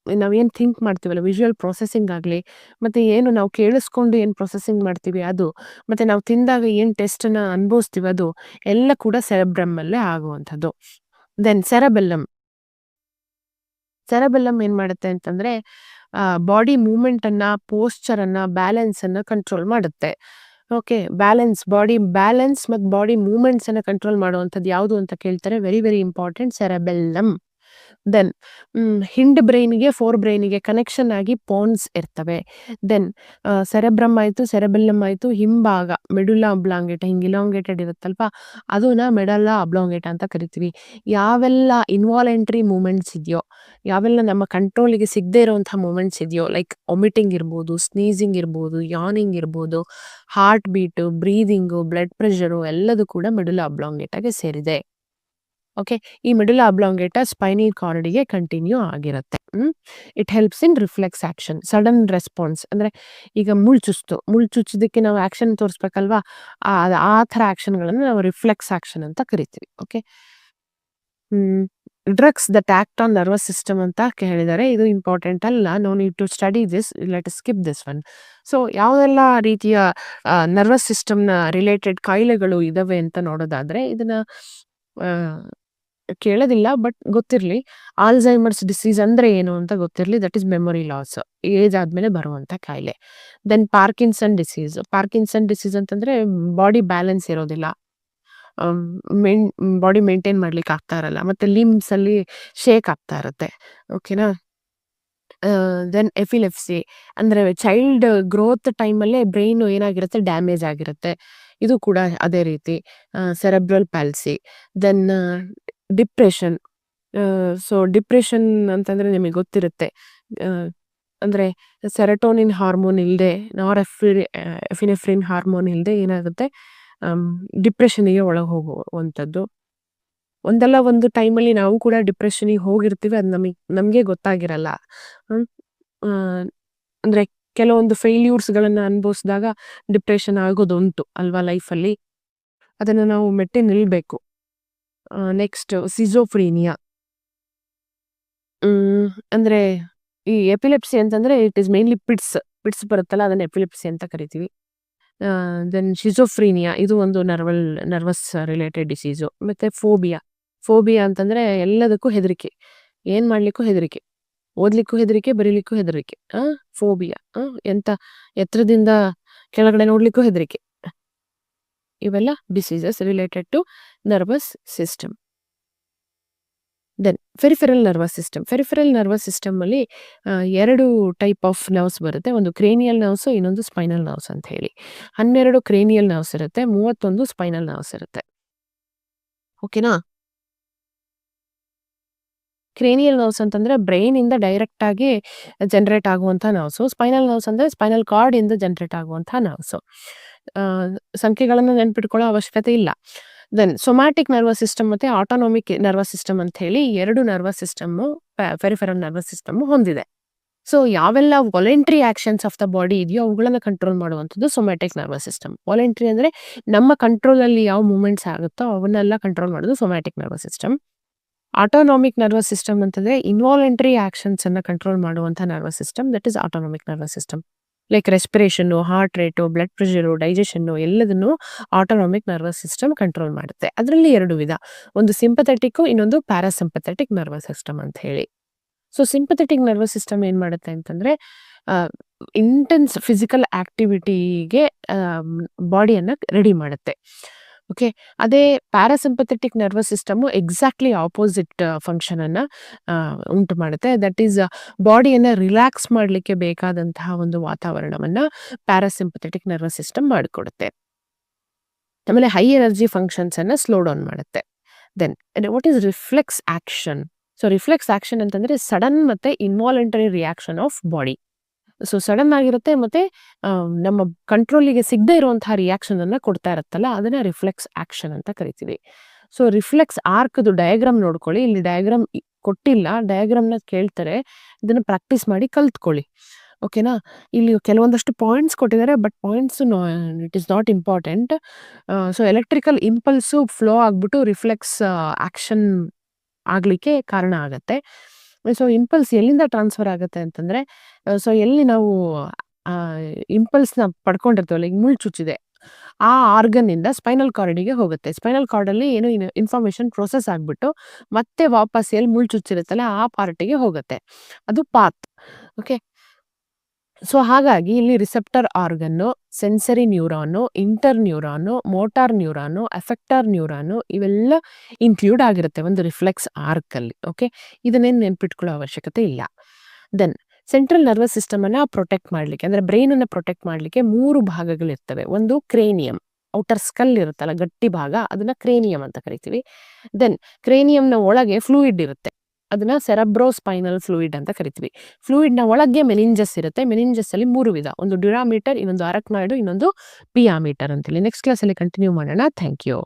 ನಾವೇನು ಥಿಂಕ್ ಮಾಡ್ತೀವಲ್ಲ, ವಿಜುವಲ್ ಪ್ರೊಸೆಸಿಂಗ್ ಆಗಲಿ, ಮತ್ತೆ ಏನು ನಾವು ಕೇಳಿಸ್ಕೊಂಡು ಏನು ಪ್ರೊಸೆಸಿಂಗ್ ಮಾಡ್ತೀವಿ ಅದು, ಮತ್ತೆ ನಾವು ತಿಂದಾಗ ಏನು ಟೇಸ್ಟನ್ನ ಅನುಭವಿಸ್ತೀವಿ ಅದು ಎಲ್ಲ ಕೂಡ ಸೆರೆಬ್ರಮ್ಮಲ್ಲೇ ಆಗುವಂಥದ್ದು. ದೆನ್ ಸೆರೆಬೆಲ್ಲಮ್ ಏನ್ ಮಾಡುತ್ತೆ ಅಂತಂದ್ರೆ ಬಾಡಿ ಮೂವ್ಮೆಂಟ್ ಅನ್ನ, ಪೋಸ್ಚರ್ ಅನ್ನ, ಬ್ಯಾಲೆನ್ಸ್ ಅನ್ನ ಕಂಟ್ರೋಲ್ ಮಾಡುತ್ತೆ. ಓಕೆ. ಬಾಡಿ ಬ್ಯಾಲೆನ್ಸ್ ಮತ್ತು ಬಾಡಿ ಮೂವ್ಮೆಂಟ್ಸ್ ಅನ್ನ ಕಂಟ್ರೋಲ್ ಮಾಡುವಂಥದ್ದು ಯಾವುದು ಅಂತ ಕೇಳ್ತಾರೆ. Very very important, cerebellum. Then hind ಬ್ರೈನ್ಗೆ, ಫೋರ್ ಬ್ರೈನ್ಗೆ ಕನೆಕ್ಷನ್ ಆಗಿ ಪೋನ್ಸ್ ಇರ್ತವೆ. ದೆನ್ ಸೆರೆಬ್ರಮ್ ಆಯ್ತು, ಸೆರೆಬೆಲ್ಲಮ್ ಆಯ್ತು, ಹಿಂಭಾಗ ಮೆಡುಲಾ ಅಬ್ಲಾಂಗೇಟ ಹಿಂಗೆ ಇಲಾಂಗೇಟೆಡ್ ಇರುತ್ತಲ್ವಾ, ಅದನ್ನ ಮೆಡಲ್ಲಾ ಅಬ್ಲಾಂಗೇಟ ಅಂತ ಕರಿತೀವಿ. ಯಾವೆಲ್ಲ ಇನ್ವಾಲೆಂಟ್ರಿ ಮೂಮೆಂಟ್ಸ್ ಇದೆಯೋ, ಯಾವೆಲ್ಲ ನಮ್ಮ ಕಂಟ್ರೋಲಿಗೆ ಸಿಗದೆ ಇರುವಂತಹ ಮೂಮೆಂಟ್ಸ್ ಇದೆಯೋ, ಲೈಕ್ ಒಮಿಟಿಂಗ್ ಇರ್ಬೋದು, ಸ್ನೀಸಿಂಗ್ ಇರ್ಬೋದು, ಯಾನಿಂಗ್ ಇರ್ಬೋದು, heart beat, breathing, blood pressure ಎಲ್ಲದೂ ಕೂಡ ಮೆಡುಲಾ ಅಬ್ಲಾಂಗೇಟಾಗೆ ಸೇರಿದೆ. ಓಕೆ. ಈ ಮೆಡುಲಾ ಅಬ್ಲಾಂಗೇಟ ಸ್ಪೈನಲ್ ಕಾರ್ಡ್‌ಗೆ ಕಂಟಿನ್ಯೂ ಆಗಿರುತ್ತೆ. It helps in reflex action, sudden response. ಅಂದ್ರೆ ಈಗ ಮುಳ್ಳು ಚುಚ್ಚಿದ್ದಕ್ಕೆ ನಾವು ಆಕ್ಷನ್ ತೋರಿಸ್ಬೇಕಲ್ವಾ, ಆ ಥರ ಆಕ್ಷನ್‌ಗಳನ್ನ ನಾವು ರಿಫ್ಲೆಕ್ಸ್ ಆಕ್ಷನ್ ಅಂತ ಕರಿತೀವಿ. Okay. Hmm. Drugs that act on nervous system ಅಂತ ಹೇಳಿದ್ದಾರೆ. ಇದು ಇಂಪಾರ್ಟೆಂಟ್ ಅಲ್ಲ. No need to study this. Let us skip this one. So ಯಾವೆಲ್ಲ ರೀತಿಯ ನರ್ವಸ್ ಸಿಸ್ಟಮ್‌ನ ರಿಲೇಟೆಡ್ ಕಾಯಿಲೆಗಳು ಇದಾವೆ ಅಂತ ನೋಡೋದಾದ್ರೆ, ಇದನ್ನ ಆ, ಕೇಳೋದಿಲ್ಲ ಬಟ್ ಗೊತ್ತಿರಲಿ. ಆಲ್ಝೈಮರ್ಸ್ ಡಿಸೀಸ್ ಅಂದ್ರೆ ಏನು ಅಂತ ಗೊತ್ತಿರಲಿ. That is memory loss. Age ಆದ್ಮೇಲೆ ಬರುವಂತ ಕಾಯಿಲೆ. Then Parkinson disease. Parkinson disease ಅಂತಂದ್ರೆ ಬಾಡಿ ಬ್ಯಾಲೆನ್ಸ್ ಇರೋದಿಲ್ಲ. ಬಾಡಿ ಮೇಂಟೈನ್ ಮಾಡ್ಲಿಕ್ಕೆ ಆಗ್ತಾ ಇರಲ್ಲ. ಮತ್ತೆ ಲಿಮ್ಸ್ ಅಲ್ಲಿ ಶೇಕ್ ಆಗ್ತಾ ಇರುತ್ತೆ. ಓಕೆನಾ? ದೆನ್ ಎಪಿಲೆಪ್ಸಿ ಅಂದ್ರೆ ಚೈಲ್ಡ್ ಗ್ರೋತ್ ಟೈಮಲ್ಲೇ ಬ್ರೈನ್ ಏನಾಗಿರುತ್ತೆ, ಡ್ಯಾಮೇಜ್ ಆಗಿರುತ್ತೆ. ಇದು ಕೂಡ ಅದೇ ರೀತಿ. Cerebral palsy. Then depression. So depression ಅಂತಂದ್ರೆ ನಿಮಗೆ ಗೊತ್ತಿರುತ್ತೆ. ಅಂದ್ರೆ ಸೆರಟೋನಿನ್ ಹಾರ್ಮೋನ್ ಇಲ್ಲದೆ, ಎಫಿನೆಫ್ರಿನ್ ಹಾರ್ಮೋನ್ ಇಲ್ಲದೆ ಏನಾಗುತ್ತೆ, ಡಿಪ್ರೆಷನ್ಗೆ ಒಳಗೆ ಹೋಗುವಂಥದ್ದು. ಒಂದಲ್ಲ ಒಂದು ಟೈಮಲ್ಲಿ ನಾವು ಕೂಡ ಡಿಪ್ರೆಷನ್ಗೆ ಹೋಗಿರ್ತೀವಿ. ಅದು ನಮಗೆ ಗೊತ್ತಾಗಿರಲ್ಲ. ಹ್ಮ್. ಆ, ಅಂದ್ರೆ ಕೆಲವೊಂದು ಫೇಲ್ಯೂರ್ಸ್ಗಳನ್ನ ಅನುಭವಿಸಿದಾಗ ಡಿಪ್ರೆಷನ್ ಆಗೋದುಂಟು ಅಲ್ವಾ ಲೈಫಲ್ಲಿ. ಅದನ್ನ ನಾವು ಮೆಟ್ಟಿ ನಿಲ್ಬೇಕು. Next schizophrenia. ಅಂದ್ರೆ ಈ ಎಪಿಲೆಪ್ಸಿ ಅಂತಂದ್ರೆ ಇಟ್ ಇಸ್ ಮೇನ್ಲಿ ಪಿಟ್ಸ್ ಬರುತ್ತಲ್ಲ, ಅದನ್ನ ಎಪಿಲೆಪ್ಸಿ ಅಂತ ಕರಿತೀವಿ. ದೆನ್ ಶಿಜೋಫ್ರೀನಿಯಾ, ಇದು ಒಂದು ನರ್ವಸ್ ರಿಲೇಟೆಡ್ ಡಿಸೀಸು. ಮತ್ತೆ ಫೋಬಿಯಾ ಅಂತಂದ್ರೆ ಎಲ್ಲದಕ್ಕೂ ಹೆದರಿಕೆ. ಏನ್ ಮಾಡ್ಲಿಕ್ಕೂ ಹೆದರಿಕೆ. ಓದ್ಲಿಕ್ಕೂ ಹೆದರಿಕೆ, ಬರೀಲಿಕ್ಕೂ ಹೆದರಿಕೆ. ಫೋಬಿಯಾ. ಎಂತ ಎತ್ತರದಿಂದ ಕೆಳಗಡೆ ನೋಡ್ಲಿಕ್ಕೂ ಹೆದರಿಕೆ. ಇವೆಲ್ಲ diseases related to nervous system. Then peripheral nervous system. Peripheral nervous system ಅಲ್ಲಿ 2 ಟೈಪ್ ಆಫ್ ನರ್ವ್ಸ್ ಬರುತ್ತೆ. ಒಂದು ಕ್ರೇನಿಯಲ್ ನರ್ವ್ಸ್, ಇನ್ನೊಂದು ಸ್ಪೈನಲ್ ನರ್ವ್ಸ್ ಅಂತ ಹೇಳಿ. 12 ಕ್ರೇನಿಯಲ್ ನರ್ವ್ಸ್ ಇರುತ್ತೆ, 31 ಸ್ಪೈನಲ್ ನರ್ವ್ಸ್ ಇರುತ್ತೆ. ಓಕೆನಾ? ಕ್ರೇನಿಯಲ್ ನರ್ವ್ಸ್ ಅಂತಂದ್ರೆ ಬ್ರೈನ್ ಇಂದ ಡೈರೆಕ್ಟ್ ಆಗಿ ಜನರೇಟ್ ಆಗುವಂತಹ ನರ್ವ್ಸ್. ಸ್ಪೈನಲ್ ನರ್ವ್ಸ್ ಅಂದ್ರೆ ಸ್ಪೈನಲ್ ಕಾರ್ಡ್ ಇಂದ ಜನರೇಟ್ ಆಗುವಂತಹ ನರ್ವ್ಸ್. ಸಂಖ್ಯೆಗಳನ್ನು ನೆನ್ಪಿಟ್ಕೊಳ್ಳೋ ಅವಶ್ಯಕತೆ ಇಲ್ಲ. ದೆನ್ ಸೊಮ್ಯಾಟಿಕ್ ನರ್ವಸ್ ಸಿಸ್ಟಮ್ ಮತ್ತೆ ಆಟೋನಾಮಿಕ್ ನರ್ವಸ್ ಸಿಸ್ಟಮ್ ಅಂತ ಹೇಳಿ 2 nervous system peripheral nervous system ಹೊಂದಿದೆ. ಸೊ ಯಾವೆಲ್ಲ voluntary actions of the body ಇದೆಯೋ ಅವುಗಳನ್ನ ಕಂಟ್ರೋಲ್ ಮಾಡುವಂಥದ್ದು ಸೊಮ್ಯಾಟಿಕ್ ನರ್ವಸ್ ಸಿಸ್ಟಮ್. ವಾಲಂಟ್ರಿ ಅಂದ್ರೆ ನಮ್ಮ ಕಂಟ್ರೋಲ್ ಅಲ್ಲಿ ಯಾವ ಮೂವ್ಮೆಂಟ್ಸ್ ಆಗುತ್ತೋ ಅವನ್ನೆಲ್ಲ ಕಂಟ್ರೋಲ್ ಮಾಡೋದು somatic nervous system. Autonomic nervous system ಅಂತಂದ್ರೆ ಇನ್ವಾಲಂಟರಿ ಆಕ್ಷನ್ಸ್ ಅನ್ನ ಕಂಟ್ರೋಲ್ ಮಾಡುವಂತ nervous system. That is autonomic nervous system. Like respiration, heart rate, blood pressure, digestion ಎಲ್ಲದನ್ನು ಆಟೋನಾಮಿಕ್ ನರ್ವಸ್ ಸಿಸ್ಟಮ್ ಕಂಟ್ರೋಲ್ ಮಾಡುತ್ತೆ. ಅದರಲ್ಲಿ 2 ವಿಧ. ಒಂದು ಸಿಂಪಥೆಟಿಕ್, ಇನ್ನೊಂದು ಪ್ಯಾರಾಸಿಂಪಥೆಟಿಕ್ ನರ್ವಸ್ ಸಿಸ್ಟಮ್ ಅಂತ ಹೇಳಿ. ಸೊ ಸಿಂಪಥೆಟಿಕ್ ನರ್ವಸ್ ಸಿಸ್ಟಮ್ ಏನ್ ಮಾಡುತ್ತೆ ಅಂತಂದ್ರೆ ಇಂಟೆನ್ಸ್ ಫಿಸಿಕಲ್ ಆಕ್ಟಿವಿಟಿಗೆ ಬಾಡಿಯನ್ನ ರೆಡಿ ಮಾಡುತ್ತೆ. ಓಕೆ. ಅದೇ parasympathetic nervous system exactly opposite function ಅನ್ನ ಉಂಟು ಮಾಡುತ್ತೆ. ದಟ್ ಈಸ್ ಬಾಡಿಯನ್ನ ರಿಲ್ಯಾಕ್ಸ್ ಮಾಡಲಿಕ್ಕೆ ಬೇಕಾದಂತಹ ಒಂದು ವಾತಾವರಣವನ್ನ ಪ್ಯಾರಾಸಿಂಪಥೆಟಿಕ್ ನರ್ವಸ್ ಸಿಸ್ಟಮ್ ಮಾಡಿಕೊಡುತ್ತೆ. ಆಮೇಲೆ ಹೈ ಎನರ್ಜಿ ಫಂಕ್ಷನ್ಸ್ ಅನ್ನ ಸ್ಲೋ ಡೌನ್ ಮಾಡುತ್ತೆ. Then what is reflex action? So reflex action ಅಂತಂದ್ರೆ ಸಡನ್ ಮತ್ತೆ involuntary reaction of body. So sudden ಆಗಿರುತ್ತೆ ಮತ್ತೆ ನಮ್ಮ ಕಂಟ್ರೋಲಿಗೆ ಸಿಗದೆ ಇರುವಂತಹ ರಿಯಾಕ್ಷನ್ ಅನ್ನ ಕೊಡ್ತಾ ಇರುತ್ತಲ್ಲ, ಅದನ್ನ ರಿಫ್ಲೆಕ್ಸ್ ಆಕ್ಷನ್ ಅಂತ ಕರಿತೀವಿ. ಸೊ ರಿಫ್ಲೆಕ್ಸ್ ಆರ್ಕ್ದು ಡಯಾಗ್ರಾಮ್ ನೋಡ್ಕೊಳ್ಳಿ. ಇಲ್ಲಿ ಡಯಾಗ್ರಾಮ್ ಕೊಟ್ಟಿಲ್ಲ, ಡಯಾಗ್ರಾಮ್ನ ಕೇಳ್ತಾರೆ. ಇದನ್ನ ಪ್ರಾಕ್ಟೀಸ್ ಮಾಡಿ ಕಲ್ತ್ಕೊಳ್ಳಿ. ಓಕೆನಾ? ಇಲ್ಲಿ ಕೆಲವೊಂದಷ್ಟು ಪಾಯಿಂಟ್ಸ್ ಕೊಟ್ಟಿದ್ದಾರೆ, but points it is not important. So electrical impulse flow ಆಗ್ಬಿಟ್ಟು ರಿಫ್ಲೆಕ್ಸ್ ಆಕ್ಷನ್ ಆಗ್ಲಿಕ್ಕೆ ಕಾರಣ ಆಗತ್ತೆ. ಸೊ ಇಂಪಲ್ಸ್ ಎಲ್ಲಿಂದ ಟ್ರಾನ್ಸ್ಫರ್ ಆಗುತ್ತೆ ಅಂತಂದ್ರೆ, ಸೊ ಎಲ್ಲಿ ನಾವು ಇಂಪಲ್ಸ್ನ ಪಡ್ಕೊಂಡಿರ್ತೀವಲ್ಲ, ಈಗ ಮುಳ್ಳು ಚುಚ್ಚಿದೆ, ಆ ಆರ್ಗನ್ ಇಂದ ಸ್ಪೈನಲ್ ಕಾರ್ಡಿಗೆ ಹೋಗುತ್ತೆ. ಸ್ಪೈನಲ್ ಕಾರ್ಡಲ್ಲಿ ಏನು ಇನ್ಫಾರ್ಮೇಶನ್ ಪ್ರೊಸೆಸ್ ಆಗ್ಬಿಟ್ಟು ಮತ್ತೆ ವಾಪಸ್ ಎಲ್ಲಿ ಮುಳ್ಳು ಚುಚ್ಚಿರುತ್ತಲ್ಲ ಆ ಪಾರ್ಟಿಗೆ ಹೋಗುತ್ತೆ. ಅದು ಪಾತ್. ಓಕೆ. ಸೊ ಹಾಗಾಗಿ ಇಲ್ಲಿ ರಿಸೆಪ್ಟರ್ ಆರ್ಗನ್ನು, ಸೆನ್ಸರಿ ನ್ಯೂರಾನು, ಇಂಟರ್ ನ್ಯೂರಾನು, ಮೋಟಾರ್ ನ್ಯೂರಾನು, ಎಫೆಕ್ಟರ್ ನ್ಯೂರಾನು ಇವೆಲ್ಲ ಇನ್ಕ್ಲೂಡ್ ಆಗಿರುತ್ತೆ ಒಂದು ರಿಫ್ಲೆಕ್ಸ್ ಆರ್ಕ್ ಅಲ್ಲಿ. ಓಕೆ. ಇದನ್ನೇನು ನೆನ್ಪಿಟ್ಕೊಳ್ಳೋ ಅವಶ್ಯಕತೆ ಇಲ್ಲ. ದೆನ್ ಸೆಂಟ್ರಲ್ ನರ್ವಸ್ ಸಿಸ್ಟಮ್ ಅನ್ನ ಪ್ರೊಟೆಕ್ಟ್ ಮಾಡ್ಲಿಕ್ಕೆ, ಅಂದ್ರೆ ಬ್ರೈನ್ ಅನ್ನ ಪ್ರೊಟೆಕ್ಟ್ ಮಾಡ್ಲಿಕ್ಕೆ 3 ಭಾಗಗಳಿರ್ತವೆ. ಒಂದು ಕ್ರೇನಿಯಂ, ಔಟರ್ ಸ್ಕಲ್ ಇರುತ್ತಲ್ಲ ಗಟ್ಟಿ ಭಾಗ, ಅದನ್ನ ಕ್ರೇನಿಯಂ ಅಂತ ಕರಿತೀವಿ. ದೆನ್ ಕ್ರೇನಿಯಂನ ಒಳಗೆ ಫ್ಲೂಯಿಡ್ ಇರುತ್ತೆ, ಅದನ್ನ ಸೆರೆಬ್ರೋ ಸ್ಪೈನಲ್ ಫ್ಲೂಯಿಡ್ ಅಂತ ಕರಿತೀವಿ. ಫ್ಲೂಯಿಡ್ ನ ಒಳಗೆ ಮೆನಿಂಜಸ್ ಇರುತ್ತೆ. ಮೆನಿಂಜಸ್ ಅಲ್ಲಿ 3 ವಿಧ. ಒಂದು ಡ್ಯುರಾಮೀಟರ್, ಇನ್ನೊಂದು ಅರಕ್ನಾಯ್ಡ್, ಇನ್ನೊಂದು ಪಿಯಾಮೀಟರ್ ಅಂತೇಳಿ. ನೆಕ್ಸ್ಟ್ ಕ್ಲಾಸ್ ಅಲ್ಲಿ ಕಂಟಿನ್ಯೂ ಮಾಡೋಣ. Thank you.